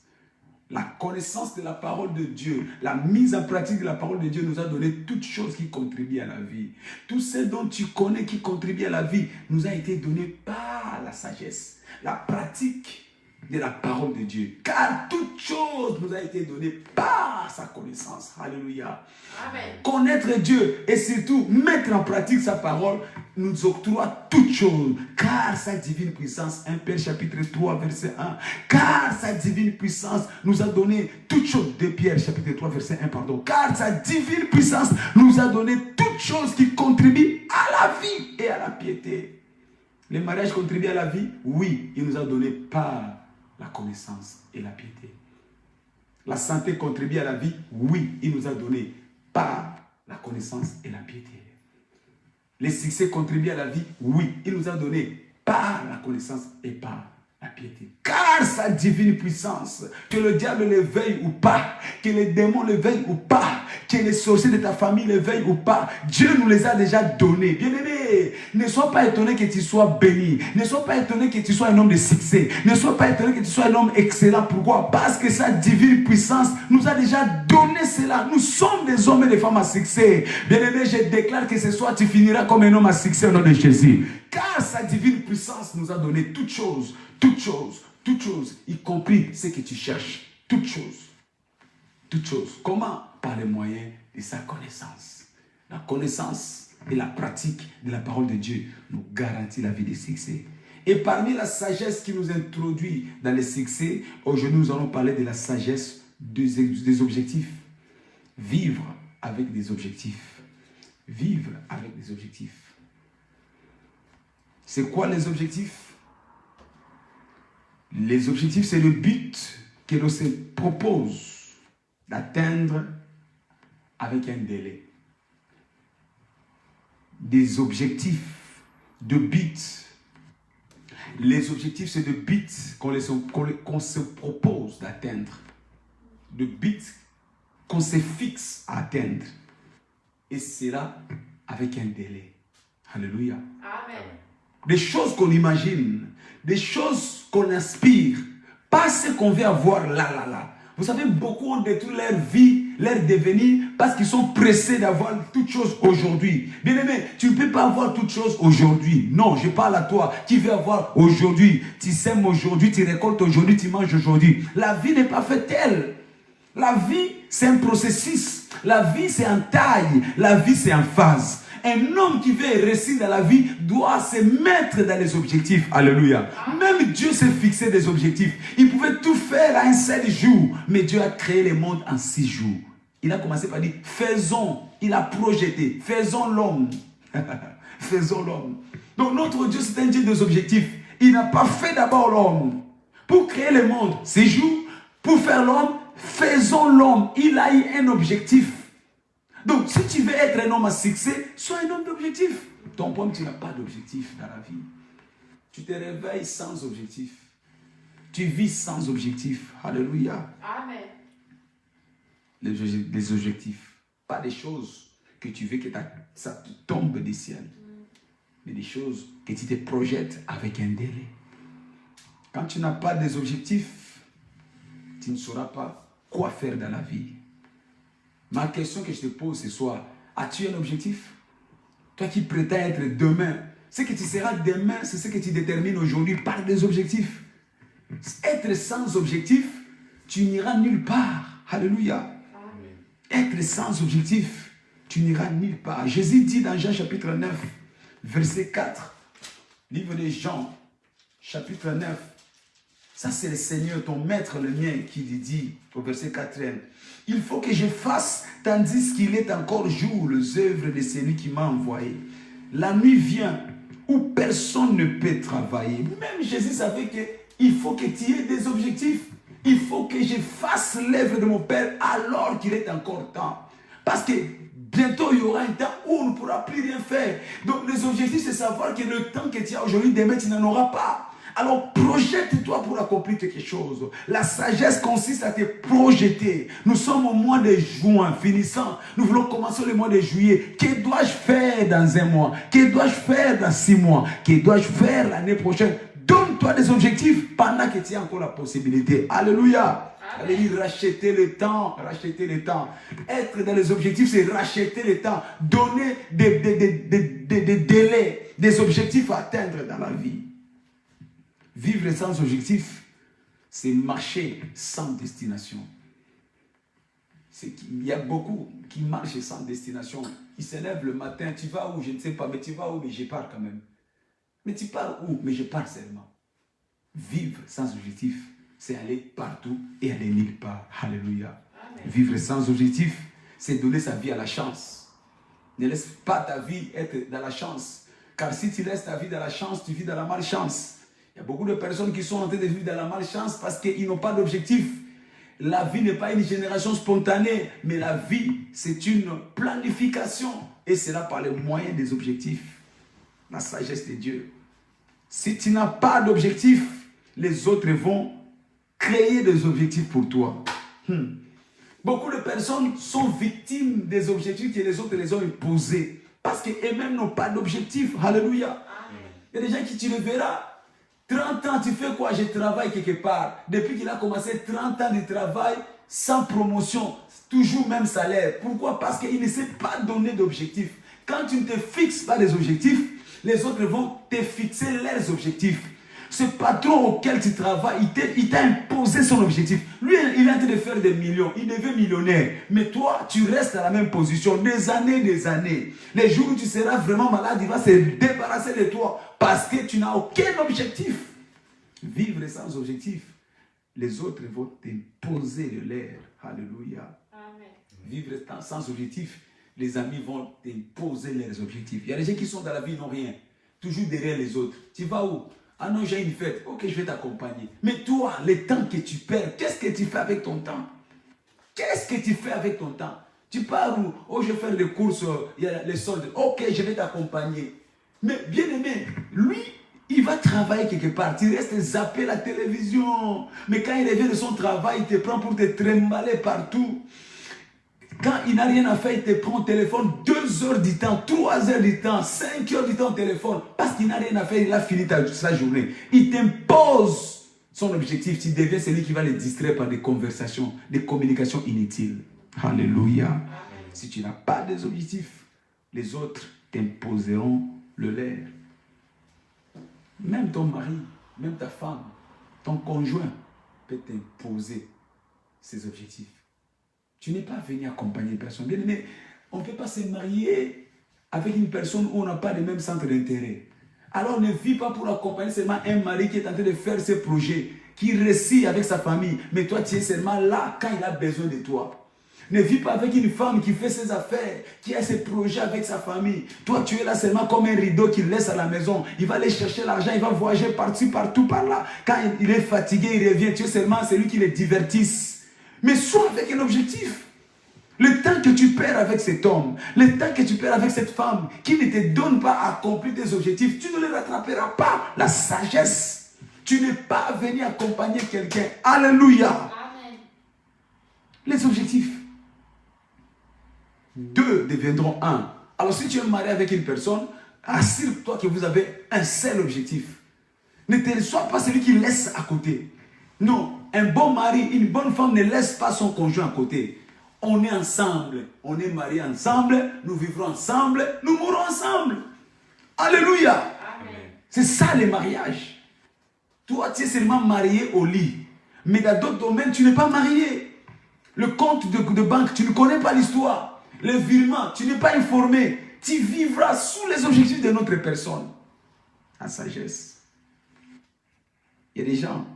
La connaissance de la parole de Dieu, la mise en pratique de la parole de Dieu nous a donné toutes choses qui contribuent à la vie. Tout ce dont tu connais qui contribue à la vie nous a été donné par la sagesse, la pratique de la parole de Dieu. Car toute chose nous a été donnée par sa connaissance. Alléluia. Amen. Connaître Dieu et surtout mettre en pratique sa parole nous octroie toutes choses, car sa divine puissance, 1 Pierre chapitre 3 verset 1, car sa divine puissance nous a donné toutes choses, 2 Pierre chapitre 3 verset 1, pardon, car sa divine puissance nous a donné toutes choses qui contribuent à la vie et à la piété. Les mariages contribuent à la vie? Oui, il nous a donné par la connaissance et la piété. La santé contribue à la vie? Oui, il nous a donné par la connaissance et la piété. Les succès contribuent à la vie? Oui, il nous a donné par la connaissance et par la piété. Car sa divine puissance, que le diable le veuille ou pas, que les démons le veuillent ou pas, que les sorciers de ta famille le veuillent ou pas, Dieu nous les a déjà donnés. Bien-aimé, ne sois pas étonné que tu sois béni. Ne sois pas étonné que tu sois un homme de succès. Ne sois pas étonné que tu sois un homme excellent. Pourquoi? Parce que sa divine puissance nous a déjà donné cela. Nous sommes des hommes et des femmes à succès. Bien-aimé, je déclare que ce soir tu finiras comme un homme à succès au nom de Jésus. Car sa divine puissance nous a donné toutes choses, y compris ce que tu cherches. Toutes choses. Comment? Par les moyens de sa connaissance. La connaissance et la pratique de la parole de Dieu nous garantit la vie de succès. Et parmi la sagesse qui nous introduit dans les succès, aujourd'hui nous allons parler de la sagesse des objectifs. Vivre avec des objectifs. Vivre avec des objectifs. C'est quoi les objectifs? Les objectifs, c'est le but que l'on se propose d'atteindre avec un délai. Des objectifs de buts. Les objectifs, c'est de buts qu'on se propose d'atteindre. De buts qu'on se fixe à atteindre. Et cela avec un délai. Alléluia. Amen. Des choses qu'on imagine, des choses qu'on inspire, pas ce qu'on veut avoir là. Vous savez, beaucoup ont détruit leur vie, leur devenir, parce qu'ils sont pressés d'avoir toutes choses aujourd'hui. Bien aimé, tu ne peux pas avoir toutes choses aujourd'hui. Non, je parle à toi qui veux avoir aujourd'hui. Tu sèmes aujourd'hui, tu récoltes aujourd'hui, tu manges aujourd'hui. La vie n'est pas faite telle. La vie, c'est un processus. La vie, c'est en taille. La vie, c'est en phase. Un homme qui veut réussir dans la vie doit se mettre dans les objectifs. Alléluia. Même Dieu s'est fixé des objectifs. Il pouvait tout faire en un seul jour. Mais Dieu a créé le monde en 6 jours. Il a commencé par dire, faisons. Il a projeté. Faisons l'homme. Faisons l'homme. Donc notre Dieu, c'est un Dieu des objectifs. Il n'a pas fait d'abord l'homme. Pour créer le monde, 6 jours. Pour faire l'homme, faisons l'homme. Il a eu un objectif. Donc, si tu veux être un homme à succès, sois un homme d'objectif. Ton point, tu n'as pas d'objectif dans la vie. Tu te réveilles sans objectif. Tu vis sans objectif. Alléluia. Amen. Les objectifs. Pas des choses que tu veux que ça te tombe du ciel. Mais des choses que tu te projettes avec un délai. Quand tu n'as pas des objectifs, tu ne sauras pas quoi faire dans la vie. Ma question que je te pose ce soir, as-tu un objectif? Toi qui prétends être demain, ce que tu seras demain, c'est ce que tu détermines aujourd'hui par des objectifs. Être sans objectif, tu n'iras nulle part. Alléluia. Amen. Être sans objectif, tu n'iras nulle part. Jésus dit dans Jean chapitre 9, verset 4, livre de Jean, chapitre 9, ça c'est le Seigneur, ton maître, le mien, qui lui dit au verset 4e, il faut que je fasse, tandis qu'il est encore jour, les œuvres de celui qui m'a envoyé. La nuit vient où personne ne peut travailler. Même Jésus savait qu'il faut que tu aies des objectifs. Il faut que je fasse l'œuvre de mon Père alors qu'il est encore temps. Parce que bientôt il y aura un temps où on ne pourra plus rien faire. Donc les objectifs, c'est savoir que le temps que tu as aujourd'hui, demain tu n'en auras pas. Alors projette-toi pour accomplir quelque chose. La sagesse consiste à te projeter. Nous sommes au mois de juin, finissant. Nous voulons commencer le mois de juillet. Que dois-je faire dans un mois? Que dois-je faire dans 6 mois? Que dois-je faire l'année prochaine? Donne-toi des objectifs pendant que tu as encore la possibilité. Alléluia. Allez racheter le temps. Racheter le temps. Être dans les objectifs, c'est racheter le temps. Donner des délais, des objectifs à atteindre dans la vie. Vivre sans objectif, c'est marcher sans destination. Il y a beaucoup qui marchent sans destination. Ils se lèvent le matin, tu vas où? Je ne sais pas, mais tu vas où? Mais je pars quand même. Mais tu pars où? Mais je pars seulement. Vivre sans objectif, c'est aller partout et aller nulle part. Alléluia. Amen. Vivre sans objectif, c'est donner sa vie à la chance. Ne laisse pas ta vie être dans la chance. Car si tu laisses ta vie dans la chance, tu vis dans la malchance. Il y a beaucoup de personnes qui sont en train de vivre dans la malchance parce qu'ils n'ont pas d'objectif. La vie n'est pas une génération spontanée, mais la vie, c'est une planification. Et c'est là par le moyen des objectifs. La sagesse de Dieu. Si tu n'as pas d'objectif, les autres vont créer des objectifs pour toi. Beaucoup de personnes sont victimes des objectifs que les autres les ont imposés. Parce qu'eux-mêmes n'ont pas d'objectif. Alléluia. Il y a des gens qui tu le verras. 30 ans, tu fais quoi? Je travaille quelque part. Depuis qu'il a commencé 30 ans de travail, sans promotion, toujours même salaire. Pourquoi? Parce qu'il ne sait pas donner d'objectifs. Quand tu ne te fixes pas des objectifs, les autres vont te fixer leurs objectifs. Ce patron auquel tu travailles, il t'a imposé son objectif. Lui, il est en train de faire des millions. Il devient millionnaire. Mais toi, tu restes à la même position des années, des années. Les jours où tu seras vraiment malade, il va se débarrasser de toi parce que tu n'as aucun objectif. Vivre sans objectif, les autres vont t'imposer le leur. Alléluia. Amen. Vivre sans objectif, les amis vont t'imposer leurs objectifs. Il y a des gens qui sont dans la vie, ils n'ont rien. Toujours derrière les autres. Tu vas où? Ah non, j'ai une fête. Ok, je vais t'accompagner. Mais toi, le temps que tu perds, qu'est-ce que tu fais avec ton temps? Qu'est-ce que tu fais avec ton temps? Tu pars où? Oh, je vais faire les courses, il y a les soldes. Ok, je vais t'accompagner. Mais bien aimé, lui, il va travailler quelque part. Tu restes zapper la télévision. Mais quand il revient de son travail, il te prend pour te trimballer partout. Quand il n'a rien à faire, il te prend au téléphone 2 heures du temps, 3 heures du temps, 5 heures du temps au téléphone. Parce qu'il n'a rien à faire, il a fini sa journée. Il t'impose son objectif. Tu deviens celui qui va le distraire par des conversations, des communications inutiles. Alléluia. Amen. Si tu n'as pas des objectifs, les autres t'imposeront le leur. Même ton mari, même ta femme, ton conjoint peut t'imposer ses objectifs. Tu n'es pas venu accompagner une personne. Bien aimé, on ne peut pas se marier avec une personne où on n'a pas le même centre d'intérêt. Alors ne vis pas pour accompagner seulement un mari qui est en train de faire ses projets, qui réussit avec sa famille, mais toi tu es seulement là quand il a besoin de toi. Ne vis pas avec une femme qui fait ses affaires, qui a ses projets avec sa famille. Toi tu es là seulement comme un rideau qu'il laisse à la maison. Il va aller chercher l'argent, il va voyager partout par là. Quand il est fatigué, il revient. Tu es seulement celui qui le divertisse. Mais sois avec un objectif. Le temps que tu perds avec cet homme, le temps que tu perds avec cette femme qui ne te donne pas à accomplir tes objectifs, tu ne les rattraperas pas. La sagesse. Tu n'es pas venu accompagner quelqu'un. Alléluia. Amen. Les objectifs. 2 deviendront 1. Alors si tu es marié avec une personne, assure-toi que vous avez un seul objectif. Ne te sois pas celui qui laisse à côté. Non. Un bon mari, une bonne femme ne laisse pas son conjoint à côté. On est ensemble. On est mariés ensemble. Nous vivrons ensemble. Nous mourrons ensemble. Alléluia. Amen. C'est ça le mariage. Toi, tu es seulement marié au lit. Mais dans d'autres domaines, tu n'es pas marié. Le compte de banque, tu ne connais pas l'histoire. Le virement, tu n'es pas informé. Tu vivras sous les objectifs de notre personne. La sagesse. Il y a des gens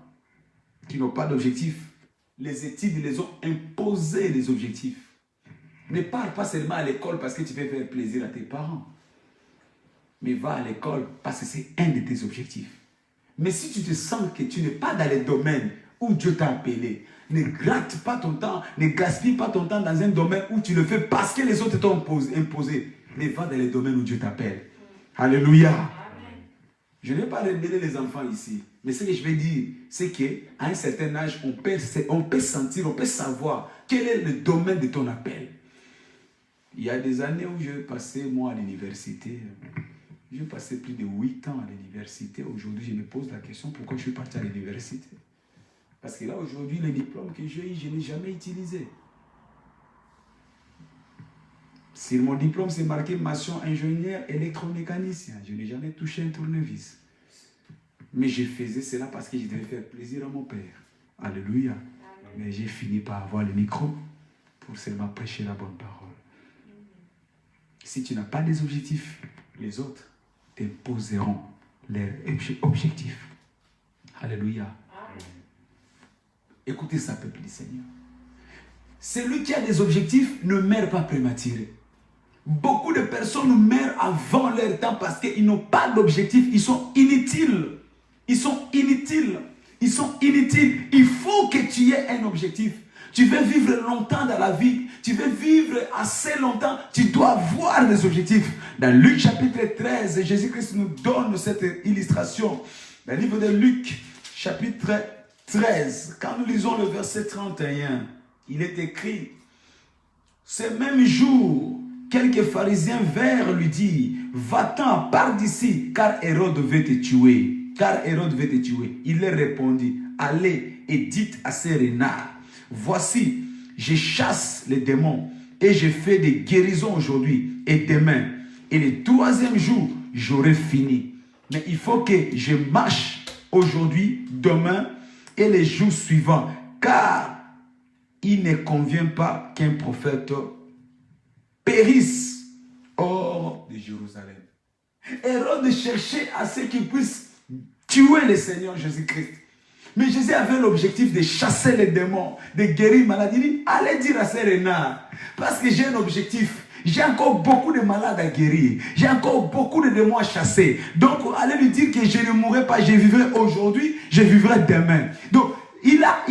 qui n'ont pas d'objectif. Les études les ont imposé les objectifs. Ne pars pas seulement à l'école parce que tu veux faire plaisir à tes parents. Mais va à l'école parce que c'est un de tes objectifs. Mais si tu te sens que tu n'es pas dans les domaines où Dieu t'a appelé, ne gratte pas ton temps, ne gaspille pas ton temps dans un domaine où tu le fais parce que les autres t'ont imposé. Mais va dans les domaines où Dieu t'appelle. Alléluia. Je ne vais pas révéler les enfants ici. Mais ce que je vais dire, c'est qu'à un certain âge, on peut sentir, on peut savoir quel est le domaine de ton appel. Il y a des années où je passais, moi, à l'université. J'ai passé plus de 8 ans à l'université. Aujourd'hui, je me pose la question, pourquoi je suis parti à l'université? Parce que là, aujourd'hui, le diplôme que j'ai eu, je n'ai jamais utilisé. Sur mon diplôme, c'est marqué mention ingénieur électromécanicien. Je n'ai jamais touché un tournevis. Mais je faisais cela parce que je devais faire plaisir à mon père. Alléluia. Amen. Mais j'ai fini par avoir le micro pour seulement prêcher la bonne parole. Si tu n'as pas des objectifs, les autres t'imposeront leurs objectifs. Alléluia. Écoutez ça, peuple du Seigneur. Celui qui a des objectifs ne meurt pas prématuré. Beaucoup de personnes meurent avant leur temps parce qu'ils n'ont pas d'objectif. Ils sont inutiles. Ils sont inutiles. Ils sont inutiles. Il faut que tu aies un objectif. Tu veux vivre longtemps dans la vie. Tu veux vivre assez longtemps. Tu dois avoir des objectifs. Dans Luc chapitre 13, Jésus-Christ nous donne cette illustration. Dans le livre de Luc chapitre 13, quand nous lisons le verset 31, il est écrit, ce même jour, quelques pharisiens vinrent lui dire, va-t'en, pars d'ici, car Hérode veut te tuer. Car Hérode veut te tuer. Il leur répondit, allez et dites à ces renards, voici, je chasse les démons et je fais des guérisons aujourd'hui et demain. Et le troisième jour, j'aurai fini. Mais il faut que je marche aujourd'hui, demain et les jours suivants. Car il ne convient pas qu'un prophète périsse hors de Jérusalem. Hérode cherchait à ce qu'il puisse tuer le Seigneur Jésus-Christ. Mais Jésus avait l'objectif de chasser les démons, de guérir les maladies. Il dit, allez dire à ces renards, parce que j'ai un objectif. J'ai encore beaucoup de malades à guérir. J'ai encore beaucoup de démons à chasser. Donc, allez lui dire que je ne mourrai pas, je vivrai aujourd'hui, je vivrai demain. Donc, il a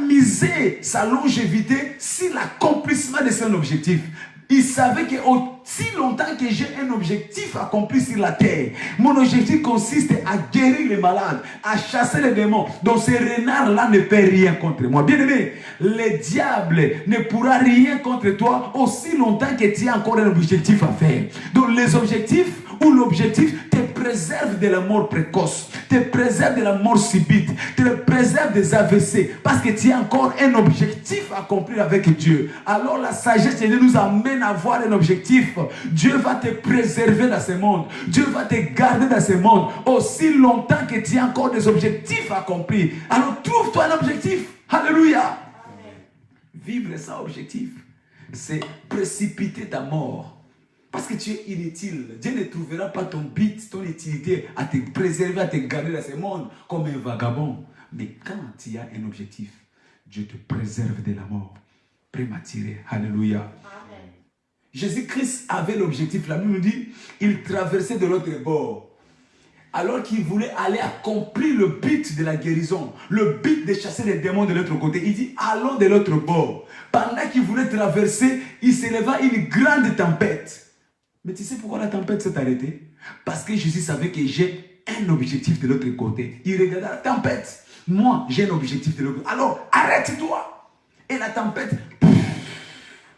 misé sa longévité sur l'accomplissement de son objectif. Il savait que aussi longtemps que j'ai un objectif accompli sur la terre, mon objectif consiste à guérir les malades, à chasser les démons. Donc ces renards-là ne peuvent rien contre moi. Bien aimé, le diable ne pourra rien contre toi aussi longtemps que tu as encore un objectif à faire. Donc les objectifs ou l'objectif te préserve de la mort précoce, te préserve de la mort subite, te préserve des AVC, parce que tu as encore un objectif à accomplir avec Dieu. Alors la sagesse de Dieu nous amène à avoir un objectif. Dieu va te préserver dans ce monde. Dieu va te garder dans ce monde aussi longtemps que tu as encore des objectifs à accomplir. Alors trouve-toi un objectif. Alléluia. Amen. Vivre sans objectif, c'est précipiter ta mort. Parce que tu es inutile. Dieu ne trouvera pas ton but, ton utilité à te préserver, à te garder dans ce monde comme un vagabond. Mais quand tu as un objectif, Dieu te préserve de la mort prématurée. Alléluia. Amen. Jésus-Christ avait l'objectif. La Bible nous dit, il traversait de l'autre bord. Alors qu'il voulait aller accomplir le but de la guérison, le but de chasser les démons de l'autre côté. Il dit, allons de l'autre bord. Pendant qu'il voulait traverser, il s'éleva une grande tempête. Mais tu sais pourquoi la tempête s'est arrêtée? Parce que Jésus savait que j'ai un objectif de l'autre côté. Il regardait la tempête. Moi, j'ai un objectif de l'autre côté. Alors, arrête-toi. Et la tempête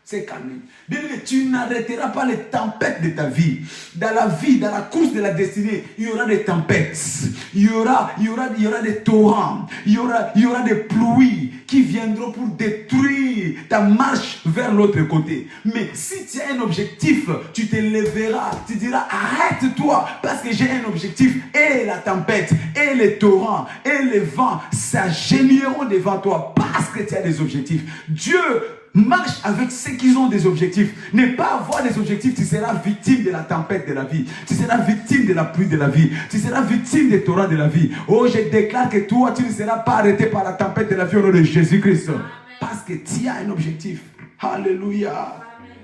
s'est calmée. Bien aimé, tu n'arrêteras pas les tempêtes de ta vie. Dans la vie, dans la course de la destinée, il y aura des tempêtes. Il y aura des torrents. Il y aura des pluies qui viendront pour détruire ta marche vers l'autre côté. Mais si tu as un objectif, tu te lèveras, tu diras arrête-toi parce que j'ai un objectif. Et la tempête, et les torrents, et les vents s'agenouilleront devant toi parce que tu as des objectifs. Dieu marche avec ceux qui ont des objectifs. Ne pas avoir des objectifs, tu seras victime de la tempête de la vie. Tu seras victime de la pluie de la vie. Tu seras victime des torrents de la vie. Oh, je déclare que toi, tu ne seras pas arrêté par la tempête de la vie au nom de Jésus-Christ. Parce que tu as un objectif. Alléluia. Amen.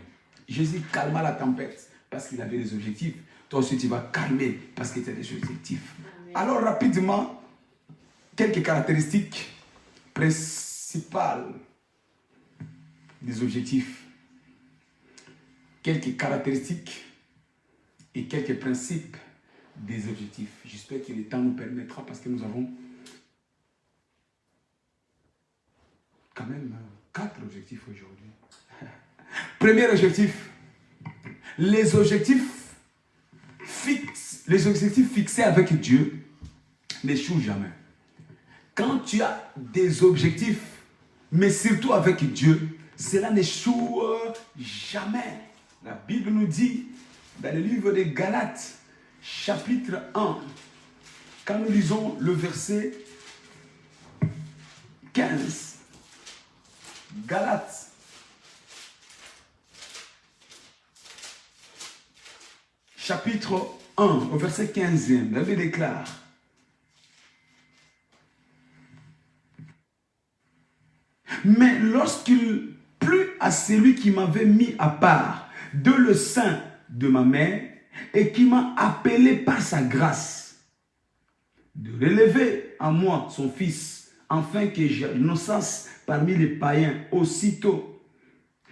Jésus calma la tempête parce qu'il avait des objectifs. Toi aussi, tu vas calmer parce que tu as des objectifs. Amen. Alors, rapidement, quelques caractéristiques principales des objectifs, quelques caractéristiques et quelques principes des objectifs. J'espère que le temps nous permettra parce que nous avons quand même 4 objectifs aujourd'hui. Premier objectif, les objectifs fixés avec Dieu n'échouent jamais. Quand tu as des objectifs, mais surtout avec Dieu, cela n'échoue jamais. La Bible nous dit, dans le livre de Galates, chapitre 1, quand nous lisons le verset 15, Galates. Chapitre 1, au verset 15e, la Bible déclare: mais lorsqu'il plut à celui qui m'avait mis à part de le sein de ma mère et qui m'a appelé par sa grâce, de relever à moi son fils, afin que j'annonçasse parmi les païens, aussitôt,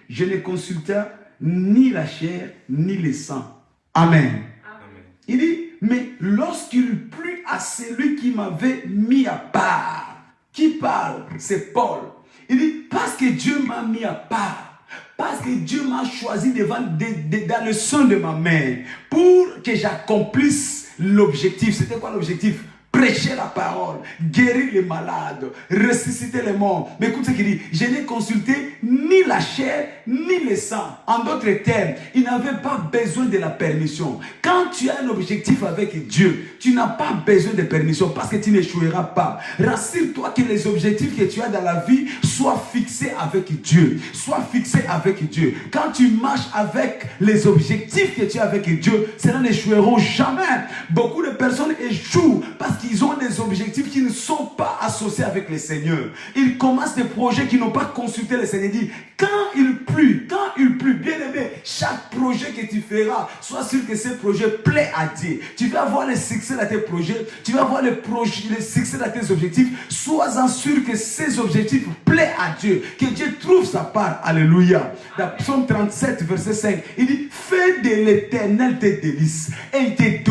je ne consultai ni la chair ni le sang. Amen. Amen. Il dit, mais lorsqu'il plut à celui qui m'avait mis à part, qui parle, c'est Paul. Il dit, parce que Dieu m'a mis à part, parce que Dieu m'a choisi dans le sein de ma mère, pour que j'accomplisse l'objectif. C'était quoi l'objectif? Prêcher la parole, guérir les malades, ressusciter les morts. Mais écoute ce qu'il dit, je n'ai consulté ni la chair, ni le sang. En d'autres termes, il n'avait pas besoin de la permission. Quand tu as un objectif avec Dieu, tu n'as pas besoin de permission parce que tu n'échoueras pas. Rassure-toi que les objectifs que tu as dans la vie soient fixés avec Dieu. Sois fixé avec Dieu. Quand tu marches avec les objectifs que tu as avec Dieu, cela n'échoueront jamais. Beaucoup de personnes échouent parce qu'ils ont des objectifs qui ne sont pas associés avec le Seigneur. Ils commencent des projets qui n'ont pas consulté le Seigneur. Il dit, quand il plut, bien aimé, chaque projet que tu feras, sois sûr que ce projet plaît à Dieu. Tu vas avoir le succès dans tes projets, tu vas avoir le succès dans tes objectifs. Sois-en sûr que ces objectifs plaisent à Dieu, que Dieu trouve sa part. Alléluia. Dans Psaume 37, verset 5, il dit, fais de l'Éternel tes délices, et il te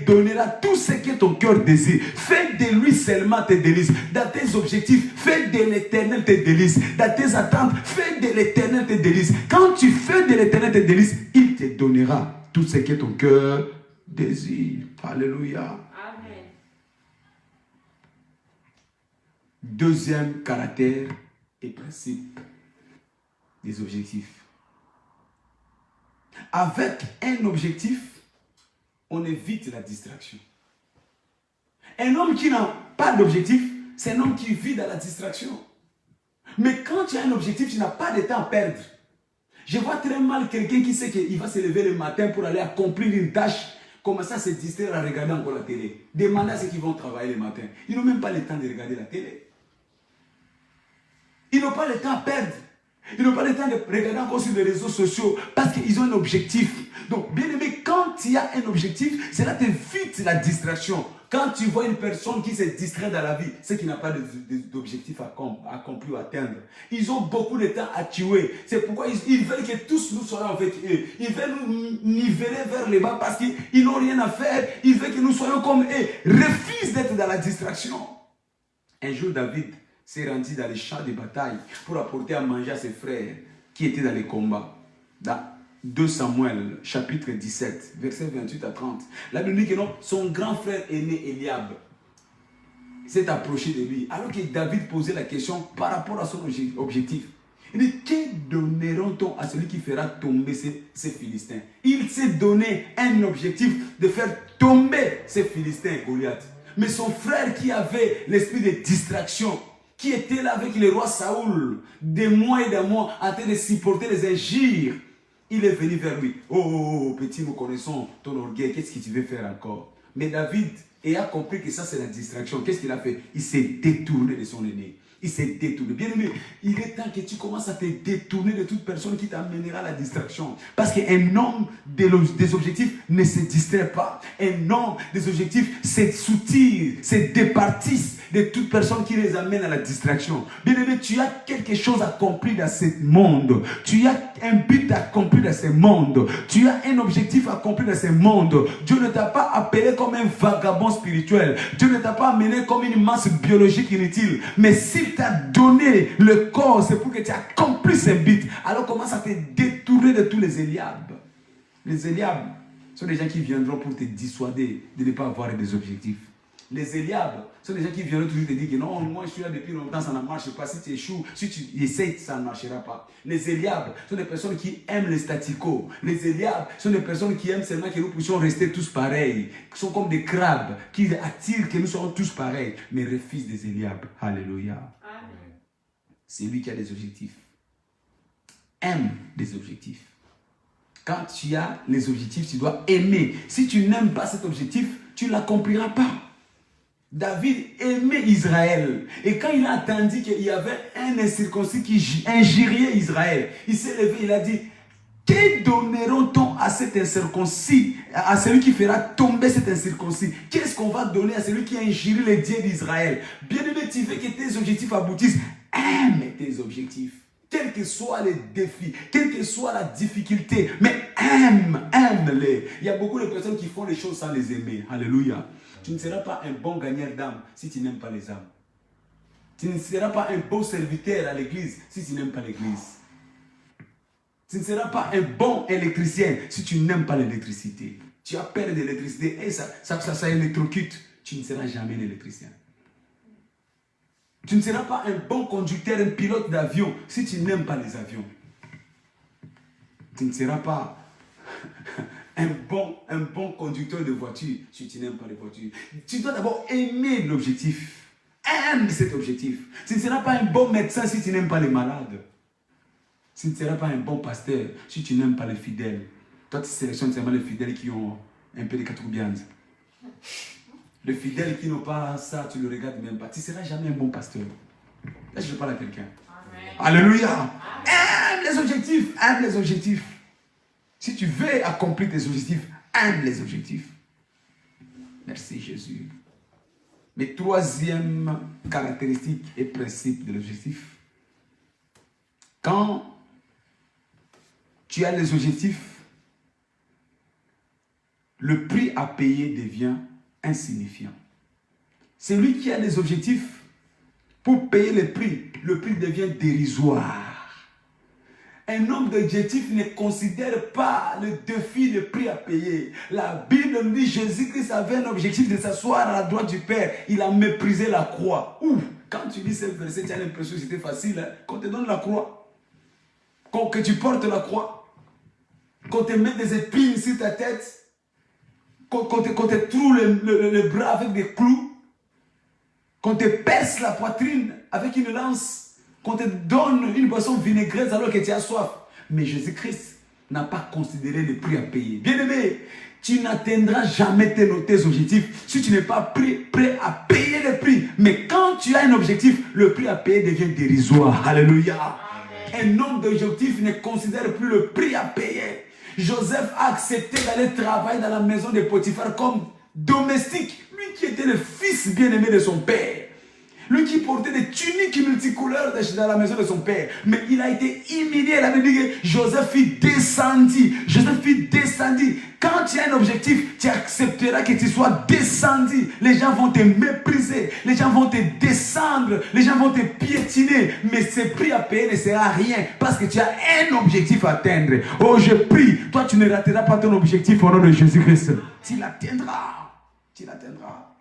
donnera tout ce que ton cœur désire. Fais de lui seulement tes délices. Dans tes objectifs, fais de l'Éternel tes délices. Dans tes attentes, fais de l'Éternel tes délices. Quand tu fais de l'Éternel tes délices, il te donnera tout ce que ton cœur désire. Alléluia. Amen. Deuxième caractère et principe des objectifs. Avec un objectif, on évite la distraction. Un homme qui n'a pas d'objectif, c'est un homme qui vit dans la distraction. Mais quand tu as un objectif, tu n'as pas de temps à perdre. Je vois très mal quelqu'un qui sait qu'il va se lever le matin pour aller accomplir une tâche, commencer à se distraire à regarder encore la télé. Demandez à ceux qui vont travailler le matin. Ils n'ont même pas le temps de regarder la télé. Ils n'ont pas le temps à perdre. Ils n'ont pas le temps de regarder encore sur les réseaux sociaux parce qu'ils ont un objectif. Donc, bien aimé, quand il y a un objectif, cela t'évite la distraction. Quand tu vois une personne qui se distrait dans la vie, c'est qu'il n'a pas d'objectif à accomplir ou à atteindre. Ils ont beaucoup de temps à tuer. C'est pourquoi ils veulent que tous nous soyons avec eux. Ils veulent nous niveler vers le bas parce qu'ils n'ont rien à faire. Ils veulent que nous soyons comme eux. Refusent d'être dans la distraction. Un jour, David s'est rendu dans les champs de bataille pour apporter à manger à ses frères qui étaient dans les combats. Dans 2 Samuel, chapitre 17, versets 28 à 30. La Bible dit que non, son grand frère aîné Eliab s'est approché de lui. Alors que David posait la question par rapport à son objectif. Il dit, que donneront-on à celui qui fera tomber ces Philistins? Il s'est donné un objectif de faire tomber ces Philistins, Goliath. Mais son frère qui avait l'esprit de distraction, qui était là avec le roi Saoul, des mois et des mois, en train de supporter les injures, il est venu vers lui. Oh, petit, nous connaissons ton orgueil, qu'est-ce que tu veux faire encore? Mais David a compris que ça c'est la distraction. Qu'est-ce qu'il a fait? Il s'est détourné de son aîné. Il s'est détourné. Bien aimé, il est temps que tu commences à te détourner de toute personne qui t'amènera à la distraction. Parce qu'un homme des objectifs ne se distrait pas. Un homme des objectifs se soutire, se départisse de toute personne qui les amène à la distraction. Bien aimé, tu as quelque chose à accomplir dans ce monde. Tu as un but à accomplir dans ce monde. Tu as un objectif à accomplir dans ce monde. Dieu ne t'a pas appelé comme un vagabond spirituel. Dieu ne t'a pas amené comme une masse biologique inutile. Mais s'il t'a donné le corps, c'est pour que tu accomplisses un but. Alors commence à te détourner de tous les Eliab. Les Eliab sont des gens qui viendront pour te dissuader de ne pas avoir des objectifs. Les Eliab sont des gens qui viendront toujours te dire que non, moi je suis là depuis longtemps, ça ne marche pas. Si tu échoues, si tu essaies, ça ne marchera pas. Les Eliab sont des personnes qui aiment les statu quo. Les Eliab sont des personnes qui aiment seulement que nous puissions rester tous pareils. Qui sont comme des crabes qui attirent que nous soyons tous pareils, mais refusent des Eliab. Alléluia. Amen. c'est lui qui a des objectifs. Aime des objectifs. Quand tu as les objectifs, tu dois aimer. Si tu n'aimes pas cet objectif, tu ne l'accompliras pas. David aimait Israël. Et quand il a entendu qu'il y avait un incirconcis qui injuriait Israël, il s'est levé, il a dit, que donneront-on à cet incirconcis, à celui qui fera tomber cet incirconcis? Qu'est-ce qu'on va donner à celui qui injurie les dieux d'Israël? Bien-aimé, tu veux que tes objectifs aboutissent. Aime tes objectifs. Quels que soient les défis, quelle que soit la difficulté, mais aime-les. Il y a beaucoup de personnes qui font les choses sans les aimer. Alléluia. Tu ne seras pas un bon gagneur d'âmes si tu n'aimes pas les âmes. Tu ne seras pas un bon serviteur à l'église si tu n'aimes pas l'église. Tu ne seras pas un bon électricien si tu n'aimes pas l'électricité. Tu as peur de l'électricité et ça électrocute. Tu ne seras jamais un électricien. Tu ne seras pas un bon conducteur, un pilote d'avion si tu n'aimes pas les avions. Tu ne seras pas un bon conducteur de voiture si tu n'aimes pas les voitures. Tu dois d'abord aimer l'objectif. Aime cet objectif. Tu ne seras pas un bon médecin si tu n'aimes pas les malades. Tu ne seras pas un bon pasteur si tu n'aimes pas les fidèles. Toi, tu sélectionnes seulement les fidèles qui ont un peu de catroubiantes. Les fidèles qui n'ont pas ça, tu ne le regardes même pas. Tu ne seras jamais un bon pasteur. Là, je parle à quelqu'un. Alléluia. Aime les objectifs. Aime les objectifs. Si tu veux accomplir tes objectifs, aime les objectifs. Merci Jésus. Mais troisième caractéristique et principe de l'objectif. Quand tu as les objectifs, le prix à payer devient insignifiant. Celui qui a les objectifs, pour payer le prix devient dérisoire. Un homme d'objectif ne considère pas le défi, le prix à payer. La Bible nous dit Jésus-Christ avait un objectif de s'asseoir à la droite du Père. Il a méprisé la croix. Ouf, quand tu lis ce verset, tu as l'impression que c'était facile. Hein? Qu'on te donne la croix, que tu portes la croix, qu'on te mette des épines sur ta tête, qu'on te troue le bras avec des clous, qu'on te perce la poitrine avec une lance, qu'on te donne une boisson vinaigrette alors que tu as soif. Mais Jésus-Christ n'a pas considéré le prix à payer. Bien-aimé, tu n'atteindras jamais tes objectifs si tu n'es pas prêt à payer le prix. Mais quand tu as un objectif, le prix à payer devient dérisoire. Alléluia. Un homme d'objectif ne considère plus le prix à payer. Joseph a accepté d'aller travailler dans la maison de Potiphar comme domestique. Lui qui était le fils bien-aimé de son père. Lui qui portait des tuniques multicouleurs dans la maison de son père. Mais il a été humilié. Il avait dit que Joseph fut descendu. Joseph fut descendu. Quand tu as un objectif, tu accepteras que tu sois descendu. Les gens vont te mépriser. Les gens vont te descendre. Les gens vont te piétiner. Mais ce prix à payer ne sera rien. Parce que tu as un objectif à atteindre. Oh, je prie. Toi, tu ne rateras pas ton objectif au nom de Jésus-Christ. Tu l'atteindras. Tu l'atteindras.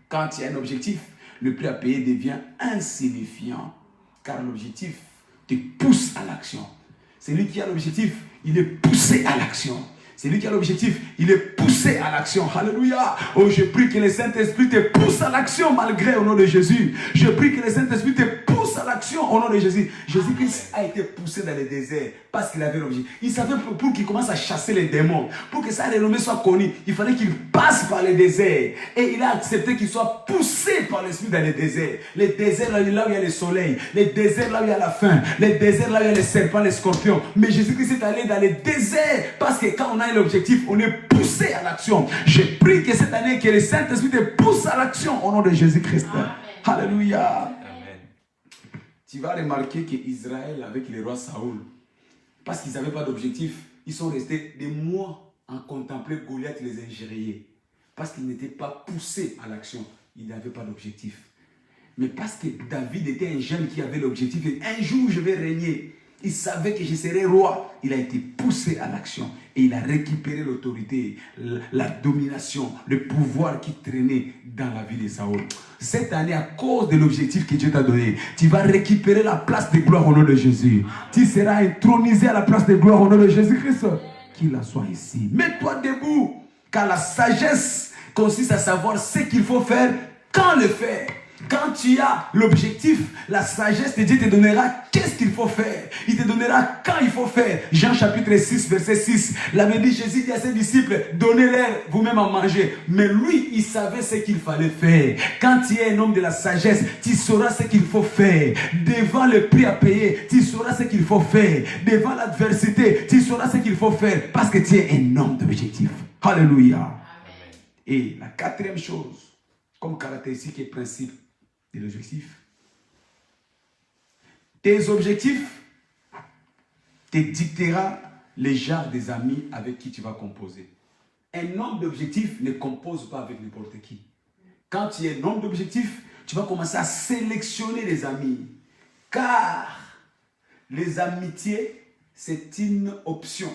Quand tu as un objectif, le prix à payer devient insignifiant. Car l'objectif te pousse à l'action. Celui qui a l'objectif, il est poussé à l'action. Celui qui a l'objectif, il est poussé à l'action. Alléluia. Oh, je prie que le Saint-Esprit te pousse à l'action malgré au nom de Jésus. Je prie que le Saint-Esprit te pousse à l'action au nom de Jésus. Jésus-Christ a été poussé dans le désert parce qu'il avait l'objectif. Il savait pour qu'il commence à chasser les démons, pour que sa renommée soit connue, il fallait qu'il passe par le désert. Et il a accepté qu'il soit poussé par l'Esprit dans le désert. Les déserts là où il y a le soleil, les déserts là où il y a la faim, les déserts là où il y a les serpents, les scorpions. Mais Jésus-Christ est allé dans les déserts parce que quand on a l'objectif, on est poussé à l'action. Je prie que cette année, que le Saint-Esprit te pousse à l'action au nom de Jésus-Christ. Alléluia. Amen. Tu vas remarquer qu'Israël, avec le roi Saoul, parce qu'ils n'avaient pas d'objectif, ils sont restés des mois à contempler Goliath les injurier. Parce qu'ils n'étaient pas poussés à l'action. Ils n'avaient pas d'objectif. Mais parce que David était un jeune qui avait l'objectif, et un jour je vais régner. Il savait que je serais roi. Il a été poussé à l'action. Et il a récupéré l'autorité, la domination, le pouvoir qui traînait dans la vie de Saoul. Cette année, à cause de l'objectif que Dieu t'a donné, tu vas récupérer la place de gloire au nom de Jésus. Tu seras intronisé à la place de gloire au nom de Jésus-Christ. Qu'il en soit ici. Mets-toi debout. Car la sagesse consiste à savoir ce qu'il faut faire, quand le faire. Quand tu as l'objectif, la sagesse de Dieu te donnera qu'est-ce qu'il faut faire. Il te donnera quand il faut faire. Jean chapitre 6, verset 6. L'avait dit, Jésus dit à ses disciples, donnez-leur vous-même à manger. Mais lui, il savait ce qu'il fallait faire. Quand tu es un homme de la sagesse, tu sauras ce qu'il faut faire. Devant le prix à payer, tu sauras ce qu'il faut faire. Devant l'adversité, tu sauras ce qu'il faut faire. Parce que tu es un homme d'objectif. Alléluia. Amen. Et la quatrième chose, comme caractéristique et principe de l'objectif, tes objectifs te dictera les genres des amis avec qui tu vas composer. Un homme d'objectif ne compose pas avec n'importe qui. Quand tu es un homme d'objectif, tu vas commencer à sélectionner les amis. Car les amitiés, c'est une option.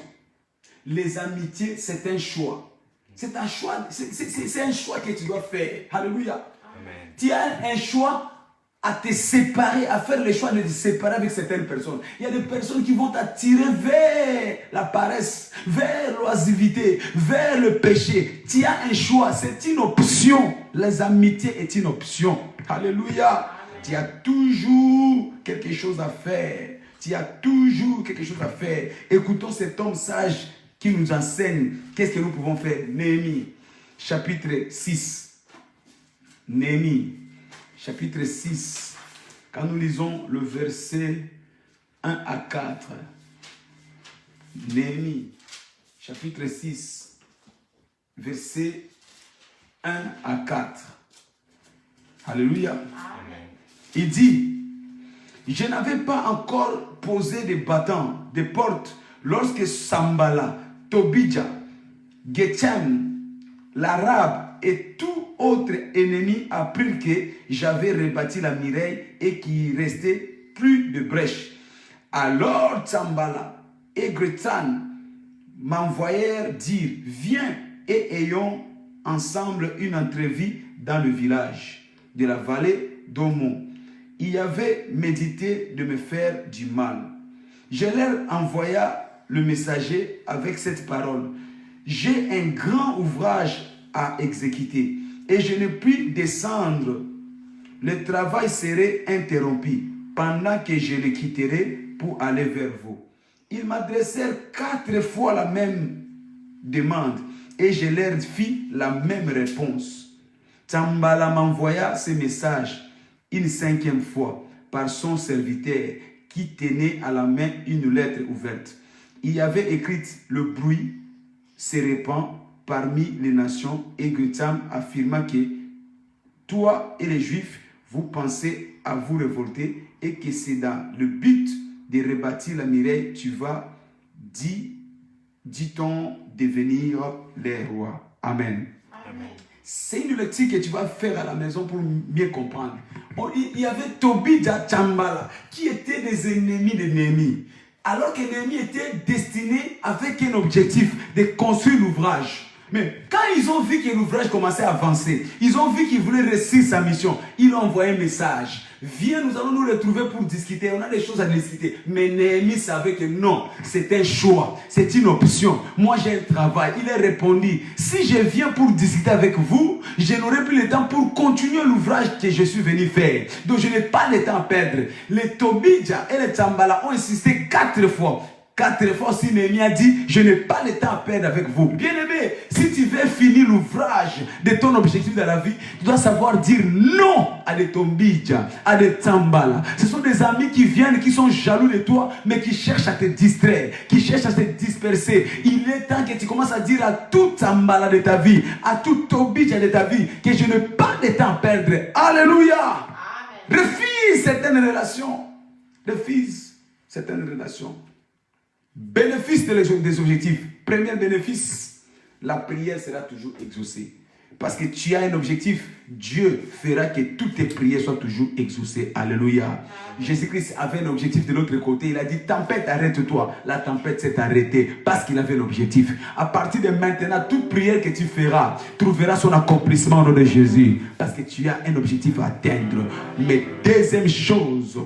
Les amitiés, c'est un choix. C'est un choix, c'est un choix que tu dois faire. Alléluia. Amen. Tu as un choix à te séparer, à faire le choix de te séparer avec certaines personnes. Il y a des personnes qui vont t'attirer vers la paresse, vers l'oisivité, vers le péché. Tu as un choix, c'est une option. Les amitiés est une option. Alléluia. Amen. Tu as toujours quelque chose à faire. Tu as toujours quelque chose à faire. Écoutons cet homme sage qui nous enseigne qu'est-ce que nous pouvons faire. Néhémie, chapitre 6. Néhémie, chapitre 6. Quand nous lisons le verset 1 à 4. Néhémie, chapitre 6, verset 1 à 4. Alléluia. Amen. Il dit, je n'avais pas encore posé des battants, des portes, lorsque Sambala, Tobija, Gethem, l'Arabe et tout autre ennemi apprirent que j'avais rebâti la muraille et qu'il restait plus de brèches. Alors Sambala et Gretan m'envoyèrent dire, viens et ayons ensemble une entrevue dans le village de la vallée d'Omon. Il avait médité de me faire du mal. Je leur envoya le messager avec cette parole. J'ai un grand ouvrage à exécuter et je ne puis descendre. Le travail serait interrompu pendant que je le quitterai pour aller vers vous. Ils m'adressèrent 4 fois la même demande et je leur fis la même réponse. Tambala m'envoya ce message une 5e fois par son serviteur qui tenait à la main une lettre ouverte. Il y avait écrit, le bruit se répand parmi les nations et Gutam affirma que toi et les Juifs, vous pensez à vous révolter et que c'est dans le but de rebâtir la muraille, tu vas, dit-on, devenir les rois. Amen. Amen. C'est une lecture que tu vas faire à la maison pour mieux comprendre. Il y avait Tobija Chambala qui étaient des ennemis de Néhémie. Alors que Néhémie était destiné avec un objectif de construire l'ouvrage. Mais quand ils ont vu que l'ouvrage commençait à avancer, ils ont vu qu'il voulait réussir sa mission, ils ont envoyé un message. Viens, nous allons nous retrouver pour discuter. On a des choses à discuter. Mais Néhémie savait que non, c'est un choix, c'est une option. Moi, j'ai un travail. Il a répondu, si je viens pour discuter avec vous, je n'aurai plus le temps pour continuer l'ouvrage que je suis venu faire. Donc, je n'ai pas le temps à perdre. Les Tobija et les Tambala ont insisté 4 fois. 4 fois, si Néhémie a dit, je n'ai pas le temps à perdre avec vous. Bien-aimé, si tu veux finir l'ouvrage de ton objectif dans la vie, tu dois savoir dire non à des Tombidja, à des Tambala. Ce sont des amis qui viennent, qui sont jaloux de toi, mais qui cherchent à te distraire, qui cherchent à te disperser. Il est temps que tu commences à dire à tout Tambala de ta vie, à tout Tombidja de ta vie, que je n'ai pas de temps à perdre. Alléluia. Amen. Refuse certaines relations. Refuse certaines relations. Bénéfice des objectifs. Premier bénéfice, la prière sera toujours exaucée. Parce que tu as un objectif, Dieu fera que toutes tes prières soient toujours exaucées. Alléluia. Jésus-Christ avait un objectif de l'autre côté. Il a dit, tempête, arrête-toi. La tempête s'est arrêtée parce qu'il avait un objectif. À partir de maintenant, toute prière que tu feras trouvera son accomplissement au nom de Jésus. Parce que tu as un objectif à atteindre. Mais deuxième chose,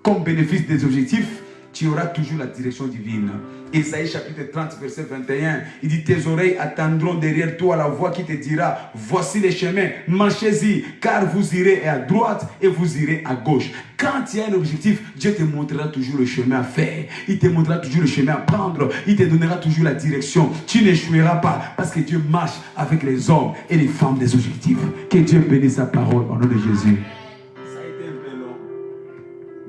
comme bénéfice des objectifs, tu auras toujours la direction divine. Ésaïe chapitre 30, verset 21, il dit, tes oreilles attendront derrière toi la voix qui te dira, voici les chemins, marchez-y, car vous irez à droite et vous irez à gauche. Quand il y a un objectif, Dieu te montrera toujours le chemin à faire. Il te montrera toujours le chemin à prendre. Il te donnera toujours la direction. Tu n'échoueras pas parce que Dieu marche avec les hommes et les femmes des objectifs. Que Dieu bénisse sa parole au nom de Jésus. Ça a été un peu long,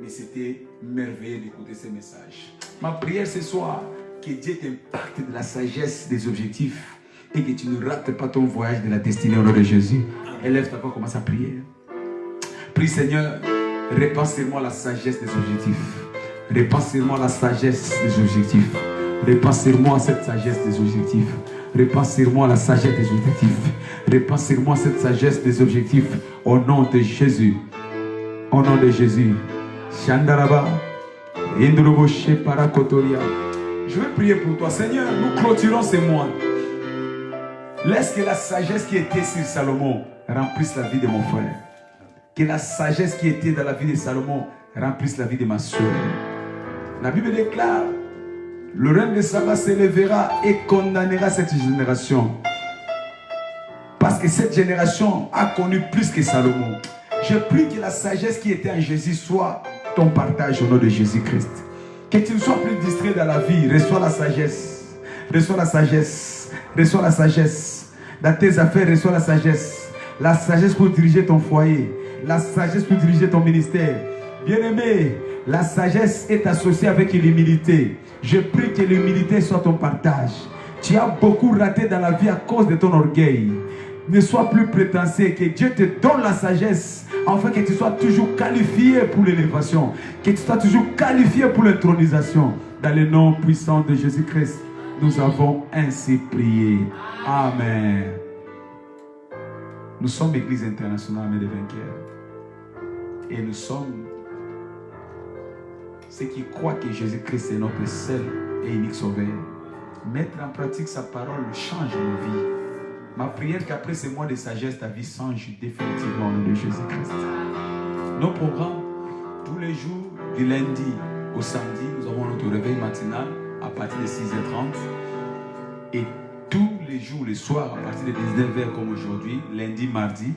mais c'était merveilleux d'écouter ces messages. Ma prière ce soir, que Dieu t'impacte de la sagesse des objectifs et que tu ne rates pas ton voyage de la destinée au nom de Jésus. Élève ta voix, commence à prier. Prie Seigneur. Répands sur moi la sagesse des objectifs. Répands sur moi la sagesse des objectifs. Répands sur moi cette sagesse des objectifs. Répands sur moi la sagesse des objectifs. Répands sur moi cette sagesse des objectifs. Au nom de Jésus. Au nom de Jésus. Shandaraba. Indroboshe Parakotoria. Je vais prier pour toi. Seigneur, nous clôturons ces mois. Laisse que la sagesse qui était sur Salomon remplisse la vie de mon frère. Que la sagesse qui était dans la vie de Salomon remplisse la vie de ma soeur. La Bible déclare, le règne de Saba s'élèvera et condamnera cette génération. Parce que cette génération a connu plus que Salomon. Je prie que la sagesse qui était en Jésus soit ton partage au nom de Jésus-Christ. Que tu ne sois plus distrait dans la vie. Reçois la sagesse. Reçois la sagesse. Reçois la sagesse. Dans tes affaires, reçois la sagesse. La sagesse pour diriger ton foyer. La sagesse pour diriger ton ministère. Bien-aimé, la sagesse est associée avec l'humilité. Je prie que l'humilité soit ton partage. Tu as beaucoup raté dans la vie à cause de ton orgueil. Ne sois plus prétentieux. Que Dieu te donne la sagesse afin que tu sois toujours qualifié pour l'élévation. Que tu sois toujours qualifié pour l'intronisation. Dans le nom puissant de Jésus-Christ, nous avons ainsi prié. Amen. Nous sommes Église internationale mais des vainqueurs. Et nous sommes ceux qui croient que Jésus-Christ est notre seul et unique sauveur. Mettre en pratique sa parole change nos vies. Ma prière qu'après ces mois de sagesse, ta vie change définitivement au nom de Jésus-Christ. Nos programmes, tous les jours, du lundi au samedi, nous avons notre réveil matinal à partir de 6h30. Et tous les jours, les soirs, à partir de 19h comme aujourd'hui, lundi, mardi.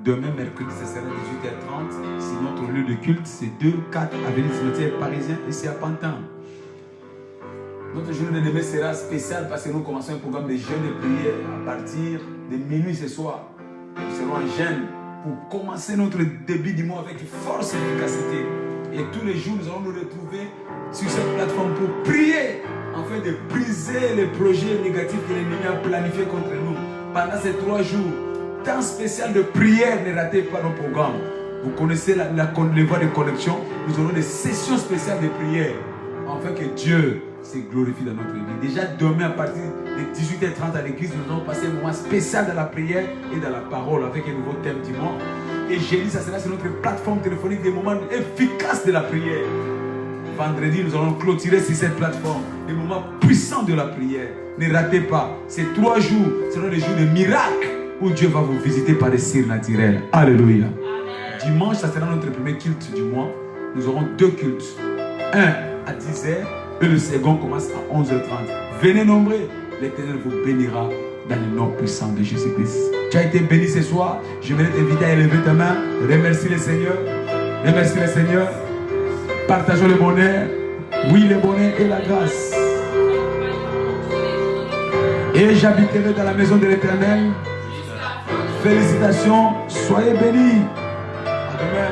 Demain, mercredi, ce sera 18h30. Si notre lieu de culte, c'est 2-4 avenue Cimetière Parisien, ici à Pantin. Notre journée de demain sera spéciale parce que nous commençons un programme de jeûne et prière à partir de minuit ce soir. Nous serons en jeûne pour commencer notre début du mois avec force et efficacité. Et tous les jours, nous allons nous retrouver sur cette plateforme pour prier afin de briser les projets négatifs que l'ennemi a planifiés contre nous. Pendant ces 3 jours, temps spécial de prière, ne ratez pas nos programmes. Vous connaissez les voies de connexion. Nous aurons des sessions spéciales de prière afin que Dieu se glorifie dans notre vie. Déjà demain à partir de 18h30 à l'église, nous allons passer un moment spécial dans la prière et dans la parole avec un nouveau thème du mois. Et jeudi, ça sera sur notre plateforme téléphonique des moments efficaces de la prière. Vendredi, nous allons clôturer sur cette plateforme des moments puissants de la prière. Ne ratez pas, ces 3 jours seront des jours de miracles où Dieu va vous visiter par des signes naturels. Alléluia. Amen. Dimanche, ça sera notre premier culte du mois. Nous aurons 2 cultes. Un à 10h et le second commence à 11h30. Venez nombreux, l'Éternel vous bénira dans le nom puissant de Jésus-Christ. Tu as été béni ce soir. Je vais t'inviter à élever ta main. Remercie le Seigneur. Remercie le Seigneur. Partageons le bonheur. Oui, le bonheur et la grâce. Et j'habiterai dans la maison de l'Éternel. Félicitations. Soyez bénis. À demain.